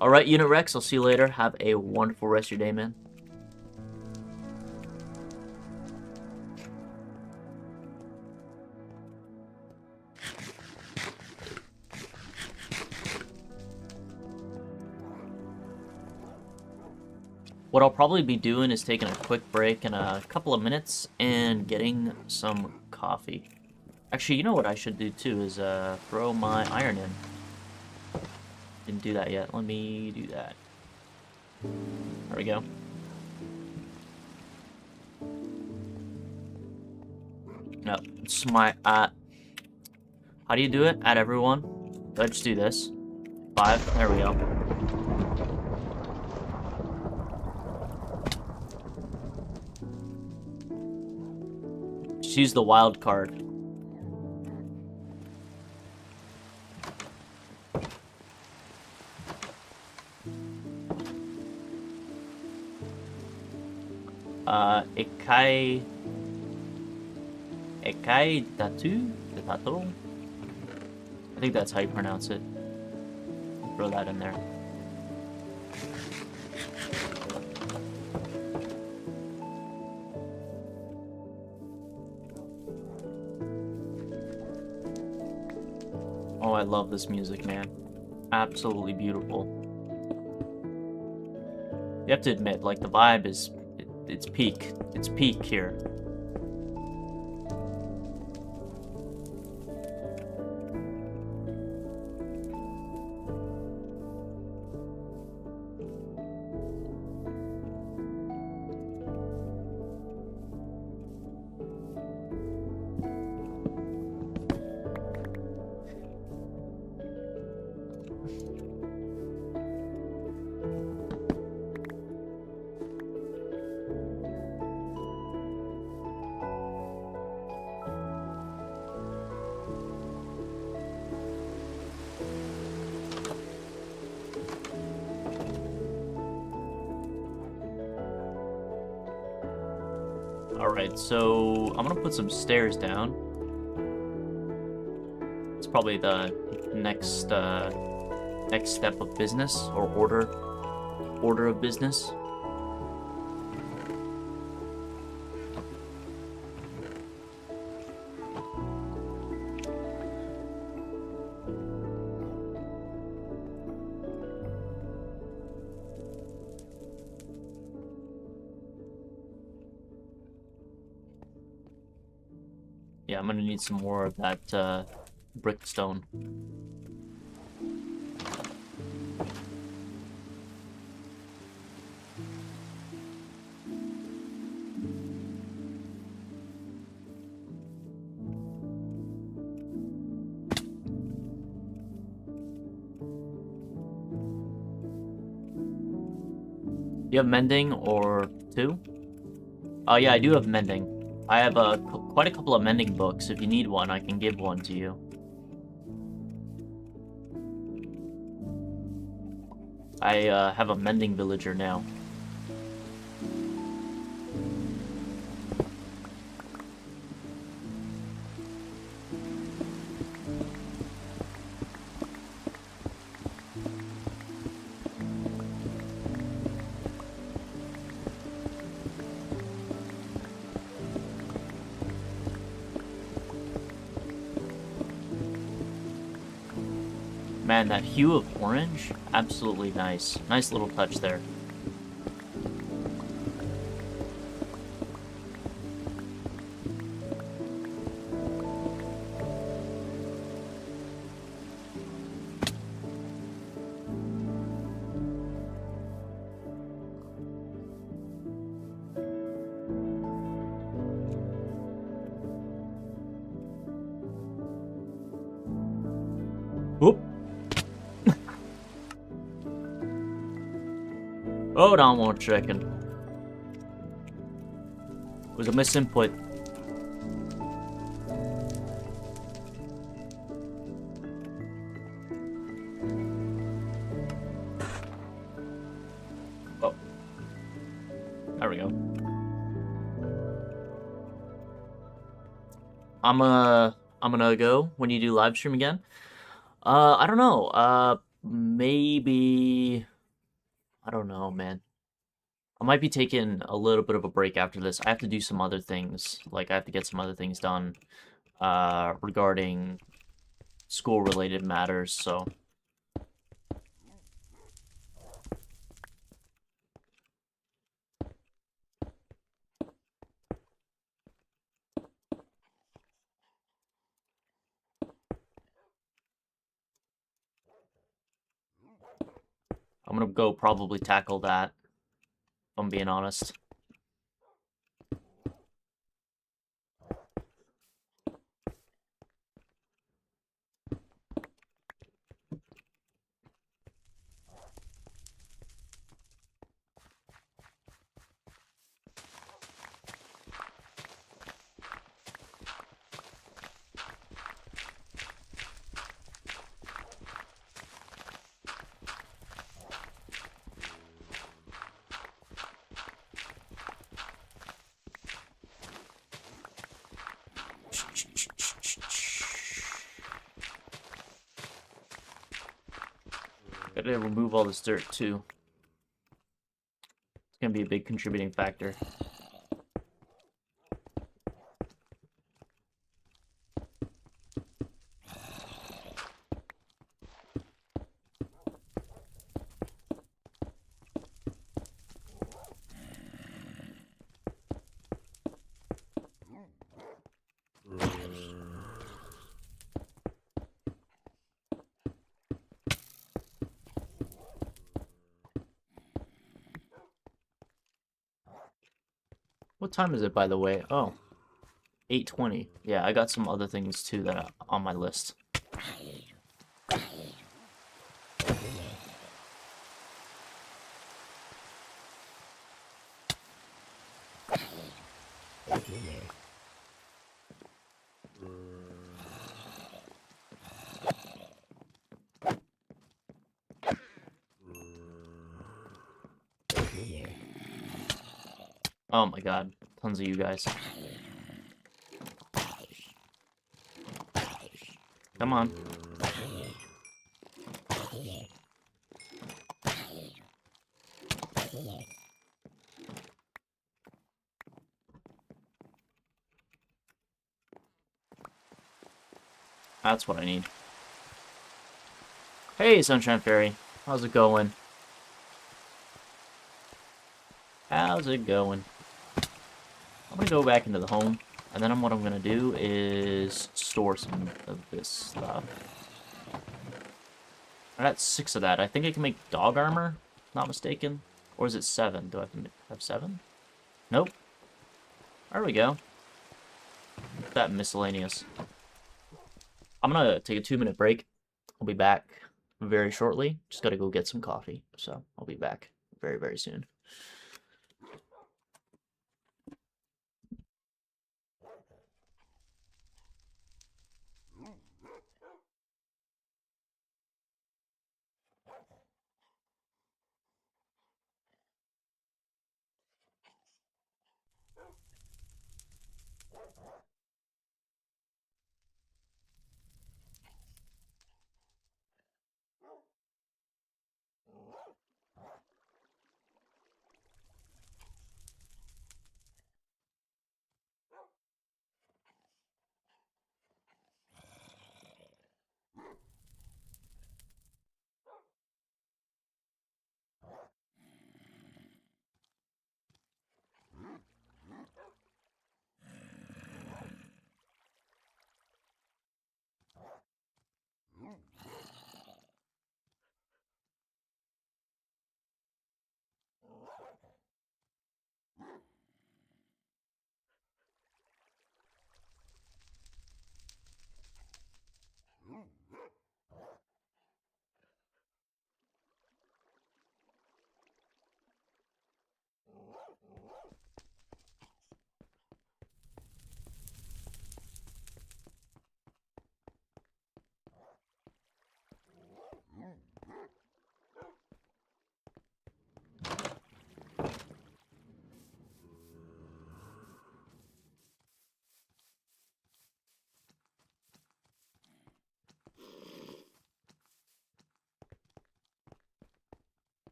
Alright, Unit Rex, I'll see you later. Have a wonderful rest of your day, man. What I'll probably be doing is taking a quick break in a couple of minutes and getting some coffee. Actually, you know what I should do too is throw my iron in. Didn't do that yet. Let me do that. There we go. No, it's my, how do you do it? Add everyone. Let's do this. 5, there we go. Just use the wild card. Ekai Datu? I think that's how you pronounce it. Throw that in there. Oh, I love this music, man. Absolutely beautiful. You have to admit, like, the vibe is... It's peak. It's peak here. Alright, so I'm gonna put some stairs down. It's probably the next next step of business, or order of business. Yeah, I'm gonna need some more of that brick stone. You have mending or 2? Oh yeah, I do have mending. I have quite a couple of mending books. If you need one, I can give one to you. I have a mending villager now. Man, that hue of orange, absolutely nice. Nice little touch there. Whoop. Hold on one second. It was a misinput. Oh. There we go. I'm gonna go when you do live stream again. I don't know. Maybe... I don't know, man. I might be taking a little bit of a break after this. I have to do some other things. Like, I have to get some other things done, regarding school-related matters, so... I'm gonna go probably tackle that, if I'm being honest. Gotta remove all this dirt, too. It's gonna be a big contributing factor. What time is it, by the way? Oh, 8:20. Yeah, I got some other things, too, that are on my list. Oh my god. Tons of you guys. Come on. That's what I need. Hey, Sunshine Fairy. How's it going? How's it going? I'm gonna go back into the home, and then what I'm gonna do is store some of this stuff. I got 6 of that. I think I can make dog armor, not mistaken. Or is it 7? Do I have 7? Nope. There we go. That miscellaneous. I'm gonna take a 2-minute break. I'll be back very shortly. Just gotta go get some coffee. So I'll be back very, very soon.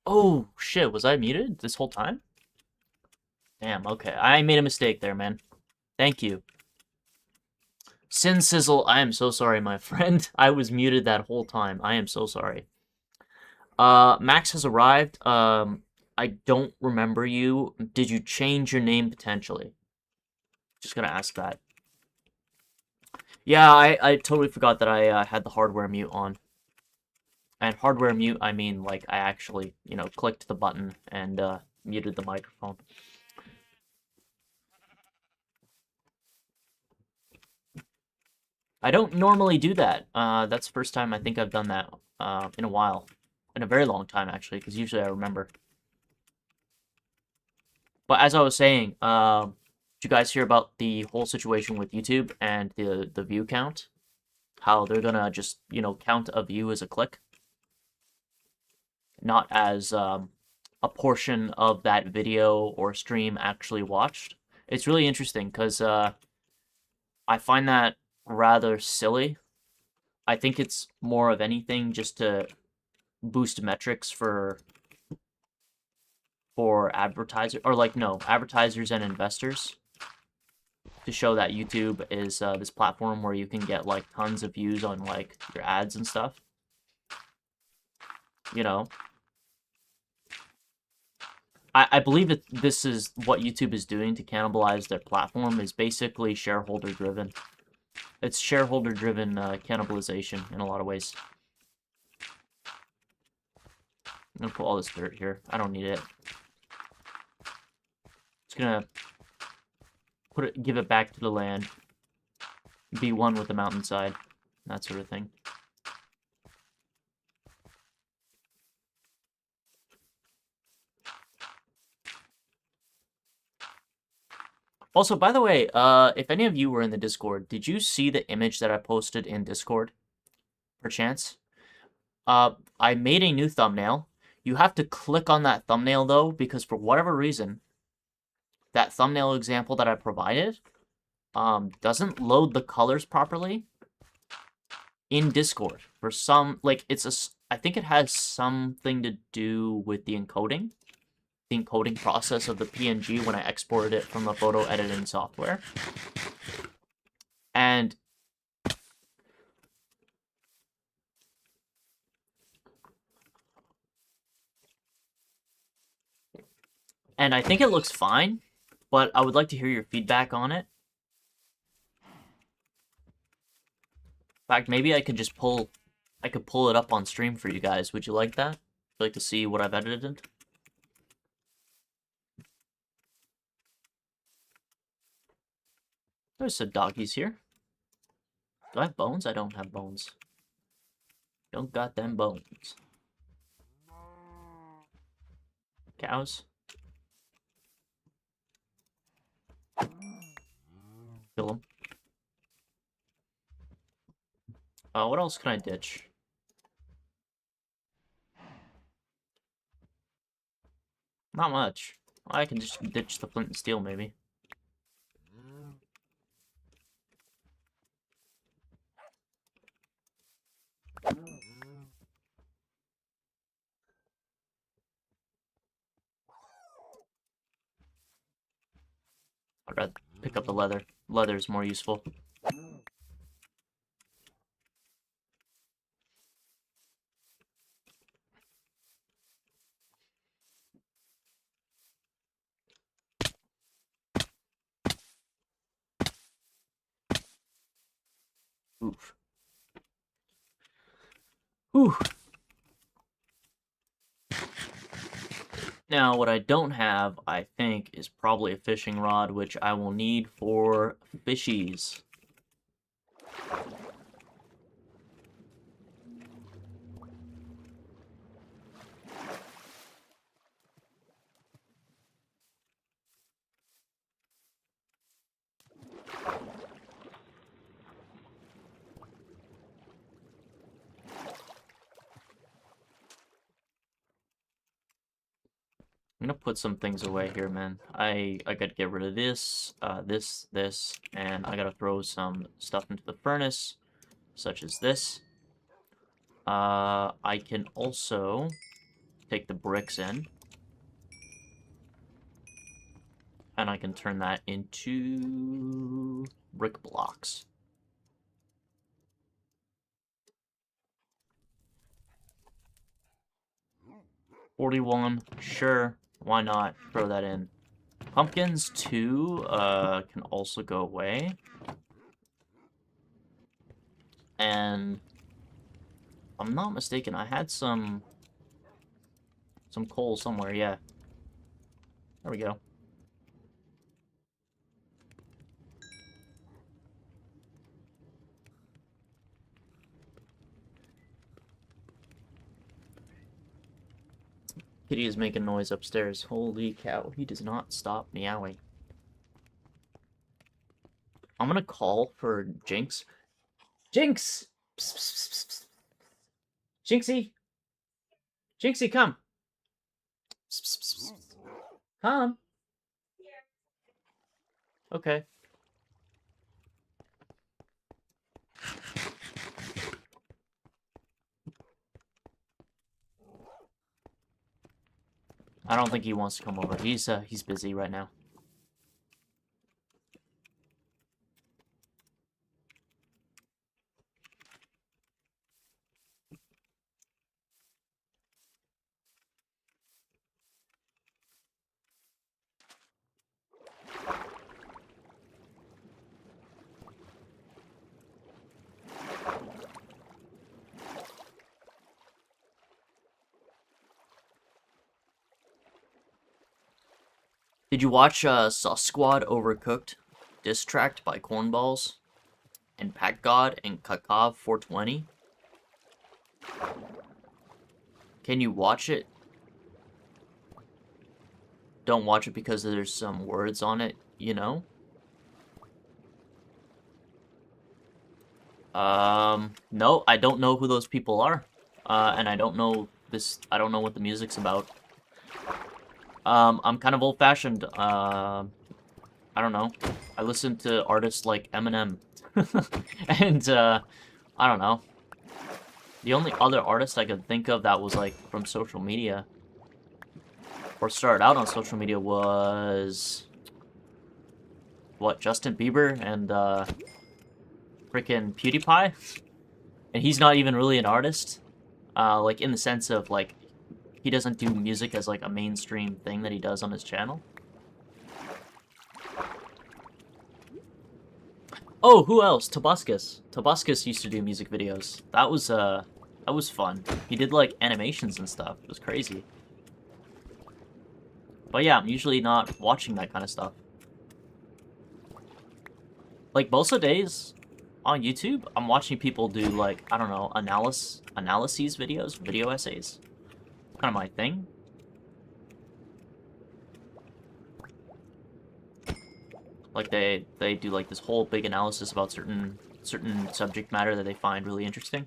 Oh, shit, was I muted this whole time? Damn, okay. I made a mistake there, man. Thank you. Sin Sizzle, I am so sorry, my friend. I was muted that whole time. I am so sorry. Max has arrived. I don't remember you. Did you change your name potentially? Just gonna ask that. Yeah, I totally forgot that I had the hardware mute on. And hardware mute, I mean, like, I actually, you know, clicked the button and muted the microphone. I don't normally do that. That's the first time I think I've done that in a while. In a very long time, actually, because usually I remember. But as I was saying, did you guys hear about the whole situation with YouTube and the view count? How they're gonna just, you know, count a view as a click, not as a portion of that video or stream actually watched. It's really interesting because I find that rather silly. I think it's more of anything just to boost metrics for advertisers, or like, no, advertisers and investors, to show that YouTube is this platform where you can get like tons of views on like your ads and stuff. You know, I believe that this is what YouTube is doing to cannibalize their platform, is basically shareholder driven. It's shareholder driven cannibalization in a lot of ways. I'm gonna put all this dirt here. I don't need it. Just gonna give it back to the land. Be one with the mountainside. That sort of thing. Also, by the way, if any of you were in the Discord, did you see the image that I posted in Discord? Perchance? I made a new thumbnail. You have to click on that thumbnail, though, because for whatever reason, that thumbnail example that I provided doesn't load the colors properly in Discord. For some, like, I think it has something to do with the encoding. The encoding process of the PNG when I exported it from the photo editing software. And I think it looks fine, but I would like to hear your feedback on it. In fact, maybe I could just pull it up on stream for you guys. Would you like that? Would you like to see what I've edited? There's some doggies here. Do I have bones? I don't have bones. Don't got them bones. Cows. Kill them. What else can I ditch? Not much. I can just ditch the flint and steel, maybe. I'd rather pick up the leather. Leather's more useful. Oof. Whew. Now, what I don't have, I think, is probably a fishing rod, which I will need for fishies. I'm gonna put some things away here, man. I gotta get rid of this, this, and I gotta throw some stuff into the furnace, such as this. I can also take the bricks in. And I can turn that into brick blocks. $41, sure, why not throw that in. Pumpkins 2 can also go away. And if I'm not mistaken, I had some coal somewhere, yeah. There we go. Kitty is making noise upstairs. Holy cow, he does not stop meowing. I'm gonna call for Jinx. Jinx! Psst, psst, psst, psst. Jinxie! Jinxie, come! Psst, psst, psst, psst. Come! Okay. I don't think he wants to come over. He's busy right now. Did you watch Sauce Squad Overcooked? Diss tracked by Cornballs and Pack God and Kakov 420? Can you watch it? Don't watch it because there's some words on it, you know? No, I don't know who those people are. And I don't know what the music's about. I'm kind of old-fashioned. I don't know. I listen to artists like Eminem. And, I don't know. The only other artist I could think of that was, like, from social media, or started out on social media, was... what, Justin Bieber and, frickin' PewDiePie? And he's not even really an artist. Like, in the sense of, like, he doesn't do music as, like, a mainstream thing that he does on his channel. Oh, who else? Tobuscus. Tobuscus used to do music videos. That was fun. He did, like, animations and stuff. It was crazy. But yeah, I'm usually not watching that kind of stuff. Like, most of the days on YouTube, I'm watching people do, like, I don't know, analyses videos, video essays. Kind of my thing. Like, they do, like, this whole big analysis about certain subject matter that they find really interesting.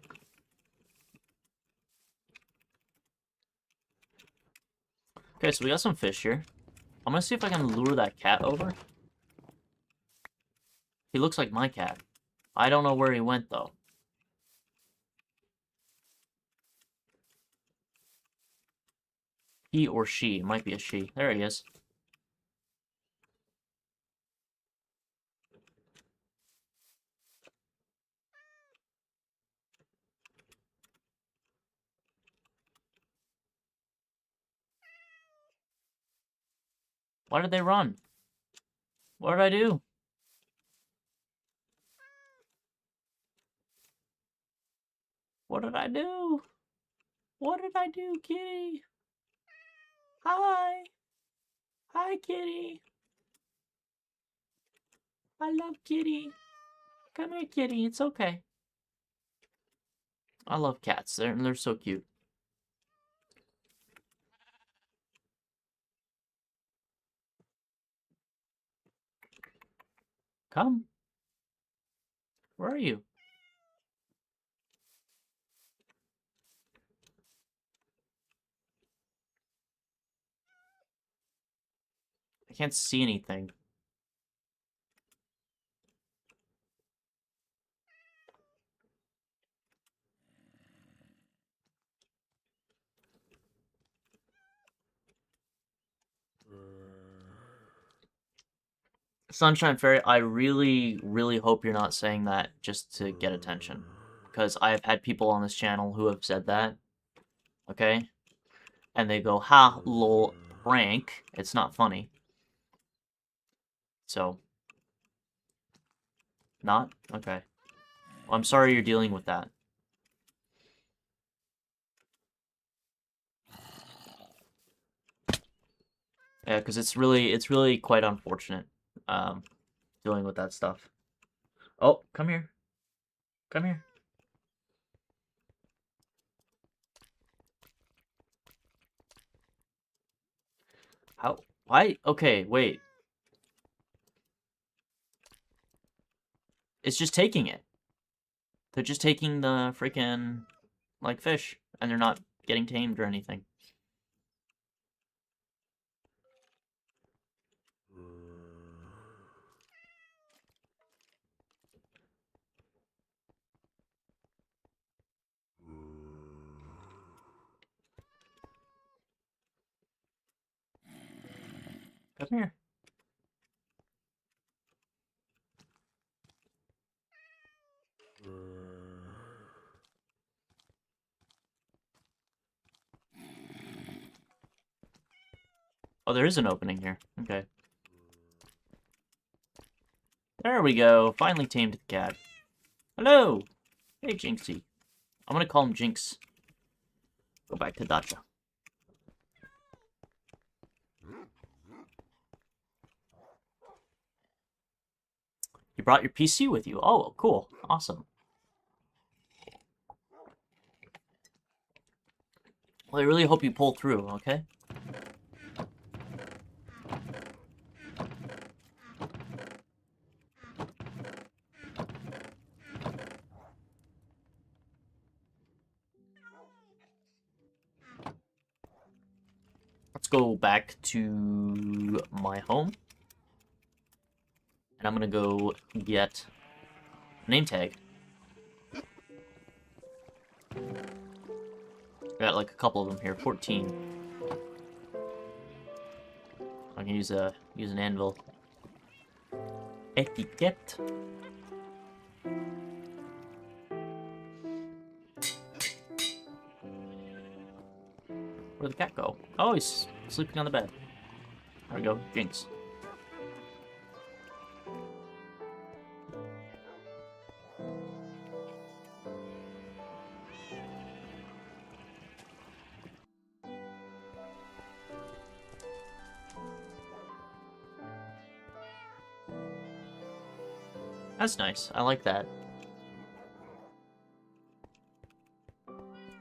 Okay, so we got some fish here. I'm gonna see if I can lure that cat over. He looks like my cat. I don't know where he went, though. He or she. It might be a she. There he is. Why did they run? What did I do? What did I do? What did I do, kitty? Hi. Hi, kitty. I love kitty. Come here, kitty. It's okay. I love cats. They're so cute. Come. Where are you? I can't see anything. Sunshine Fairy, I really, really hope you're not saying that just to get attention. Because I have had people on this channel who have said that. Okay? And they go, ha, lol, prank. It's not funny. So. Not? Okay. Well, I'm sorry you're dealing with that. Yeah, because it's really quite unfortunate, dealing with that stuff. Oh, come here. Come here. How? Why? Okay, wait. It's just taking it. They're just taking the freaking, like, fish, and they're not getting tamed or anything. Come here. Oh, there is an opening here. Okay. There we go. Finally tamed the cat. Hello! Hey, Jinxie. I'm gonna call him Jinx. Go back to Dacha. You brought your PC with you. Oh, cool. Awesome. Well, I really hope you pull through, okay? Let's go back to my home. And I'm gonna go get a name tag. Got like a couple of them here. 14. I can use an anvil. Etiquette. Where'd the cat go? Oh, he's sleeping on the bed. There we go. Jinx. That's nice. I like that.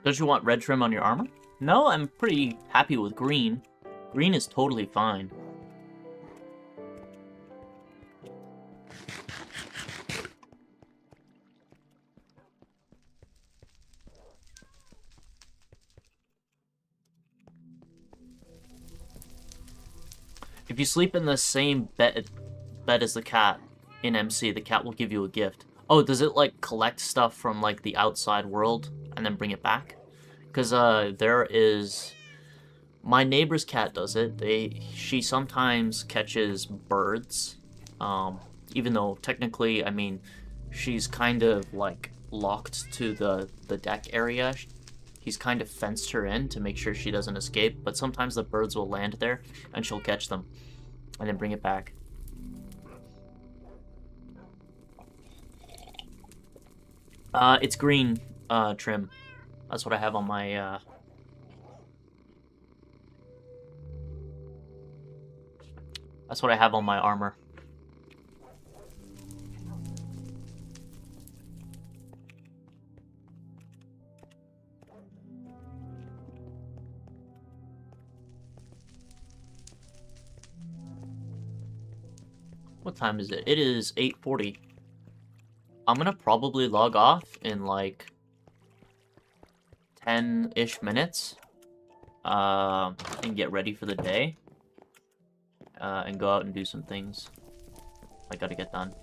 Don't you want red trim on your armor? No, I'm pretty happy with green. Green is totally fine. If you sleep in the same bed as the cat in MC, the cat will give you a gift. Oh, does it, like, collect stuff from, like, the outside world and then bring it back? Because, there is... My neighbor's cat does it. She sometimes catches birds. Even though, technically, I mean, she's kind of, like, locked to the deck area. He's kind of fenced her in to make sure she doesn't escape, but sometimes the birds will land there, and she'll catch them, and then bring it back. It's green, trim. That's what I have on my, That's what I have on my armor. What time is it? It is 8:40. I'm gonna probably log off in like 10-ish minutes. And get ready for the day. And go out and do some things I gotta get done.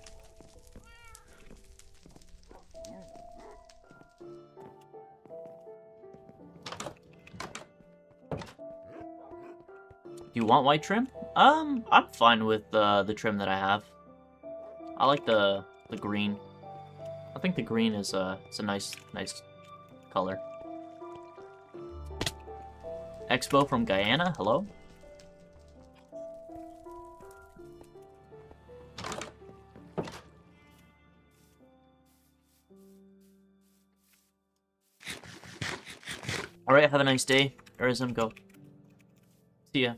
Do you want white trim? I'm fine with the trim that I have. I like the green. I think the green is it's a nice color. Expo from Guyana, hello. All right, have a nice day. Arizim, go. See ya.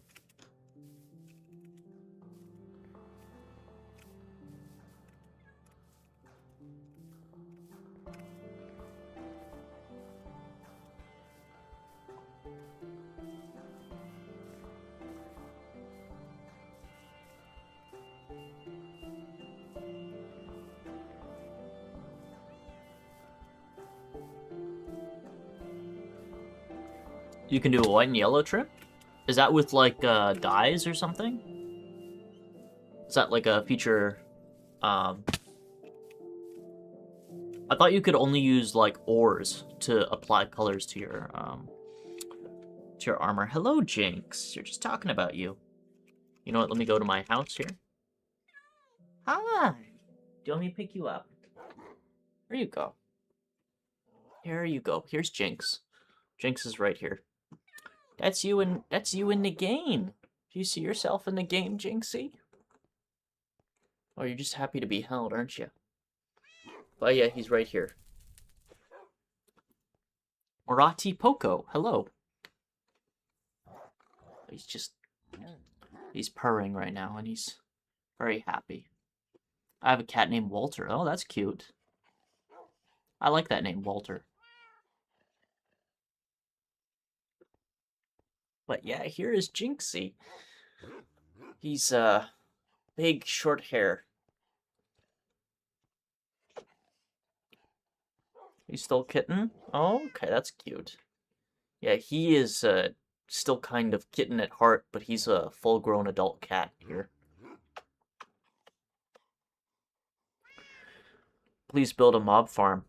You can do a white and yellow trip? Is that with, like, dyes or something? Is that, like, a feature, I thought you could only use, like, ores to apply colors to your armor. Hello, Jinx. You're just talking about you. You know what? Let me go to my house here. Hi. Do you want me to pick you up? Here you go. Here you go. Here's Jinx. Jinx is right here. That's you in the game. Do you see yourself in the game, Jinxie? Oh, you're just happy to be held, aren't you? But yeah, he's right here. Morati Poco, hello. He's purring right now, and he's very happy. I have a cat named Walter. Oh, that's cute. I like that name, Walter. But yeah, here is Jinxie. He's, big, short hair. He's still kitten? Oh, okay, that's cute. Yeah, he is, still kind of kitten at heart, but he's a full-grown adult cat here. Please build a mob farm.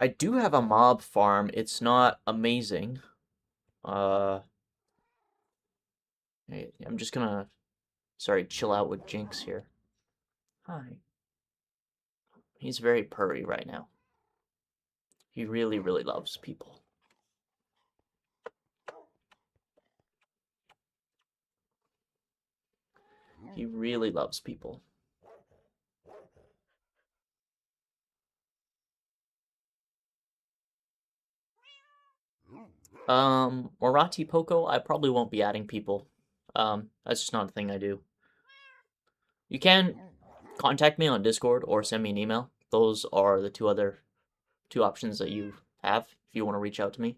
I do have a mob farm. It's not amazing. I'm just gonna, chill out with Jinx here. Hi. He's very purry right now. He really, really loves people. He really loves people. Morati Poco, I probably won't be adding people. That's just not a thing I do. You can contact me on Discord or send me an email. Those are the two options that you have if you want to reach out to me.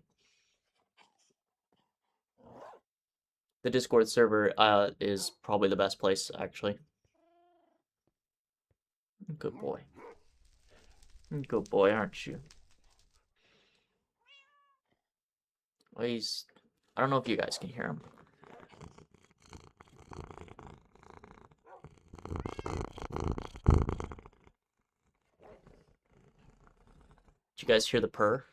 The Discord server is probably the best place, actually. Good boy. Good boy, aren't you? Well, I don't know if you guys can hear him. Did you guys hear the purr?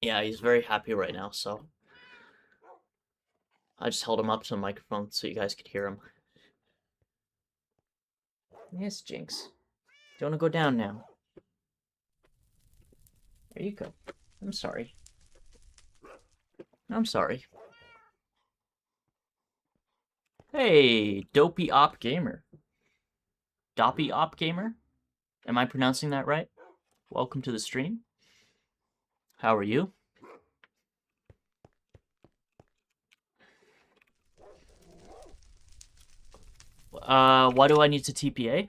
Yeah, he's very happy right now, so I just held him up to the microphone so you guys could hear him. Yes, Jinx. Do you want to go down now? There you go. I'm sorry. I'm sorry. Hey, Dopey Op Gamer. Doppy Op Gamer? Am I pronouncing that right? Welcome to the stream. How are you? Why do I need to TPA?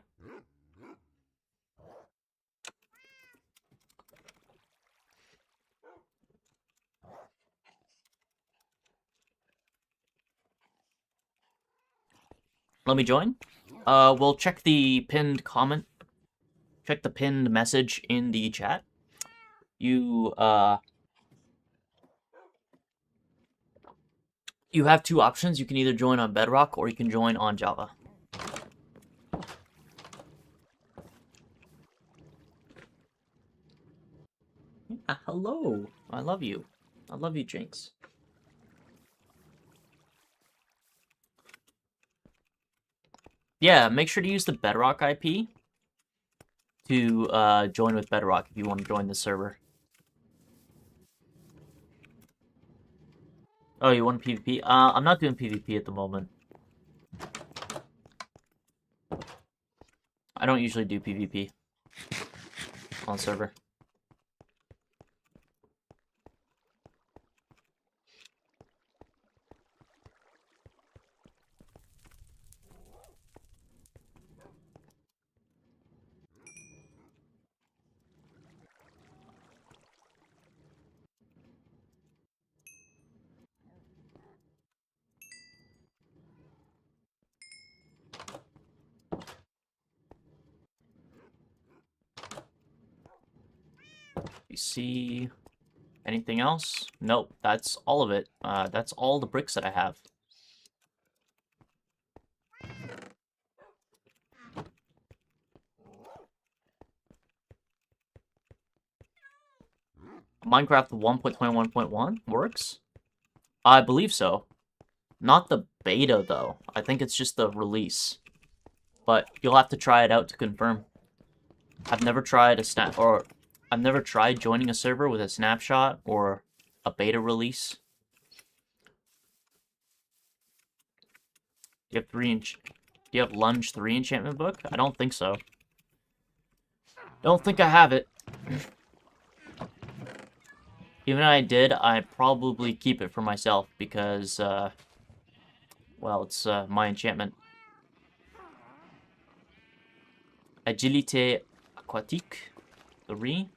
Let me join. We'll check the pinned comment. Check the pinned message in the chat. You have two options. You can either join on Bedrock or you can join on Java. Yeah, hello. I love you. I love you, Jinx. Yeah, make sure to use the Bedrock IP to join with Bedrock if you want to join the server. Oh, you want PvP? I'm not doing PvP at the moment. I don't usually do PvP on server. You see anything else? Nope, that's all of it. That's all the bricks that I have. Minecraft 1.21.1 works? I believe so. Not the beta, though. I think it's just the release. But you'll have to try it out to confirm. I've never tried I've never tried joining a server with a snapshot or a beta release. Do you have Lunge 3 enchantment book? I don't think so. Don't think I have it. Even if I did, I'd probably keep it for myself because, well, it's my enchantment. Agilité aquatique 3.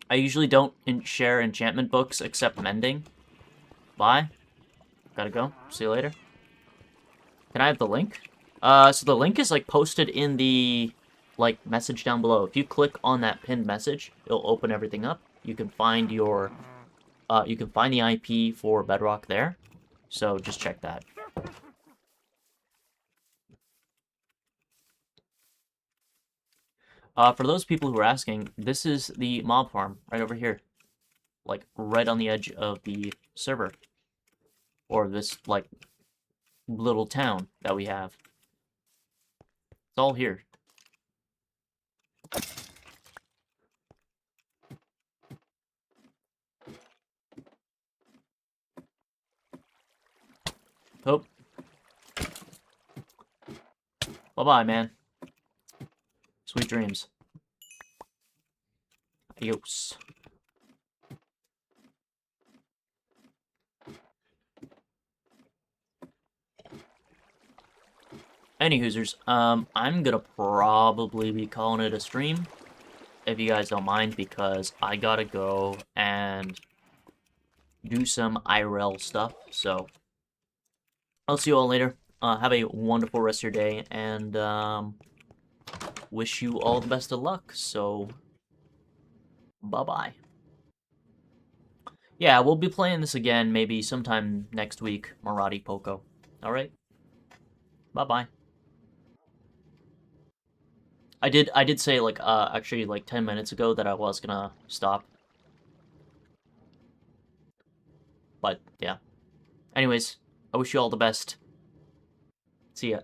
I usually don't share enchantment books except mending. Bye. Gotta go. See you later. Can I have the link? So the link is like posted in the like message down below. If you click on that pinned message, it'll open everything up. You can find your you can find the IP for Bedrock there. So just check that. For those people who are asking, this is the mob farm right over here. Like right on the edge of the server. Or this like little town that we have. It's all here. Oh. Bye-bye, man. Sweet dreams. Adios. Any hoosers, I'm gonna probably be calling it a stream, if you guys don't mind, because I gotta go and do some IRL stuff, so I'll see you all later. Have a wonderful rest of your day, and wish you all the best of luck, so bye-bye. Yeah, we'll be playing this again maybe sometime next week, Marati Poco. Alright? Bye-bye. I did say, like, actually, like, 10 minutes ago that I was gonna stop. But, yeah. Anyways, I wish you all the best. See ya.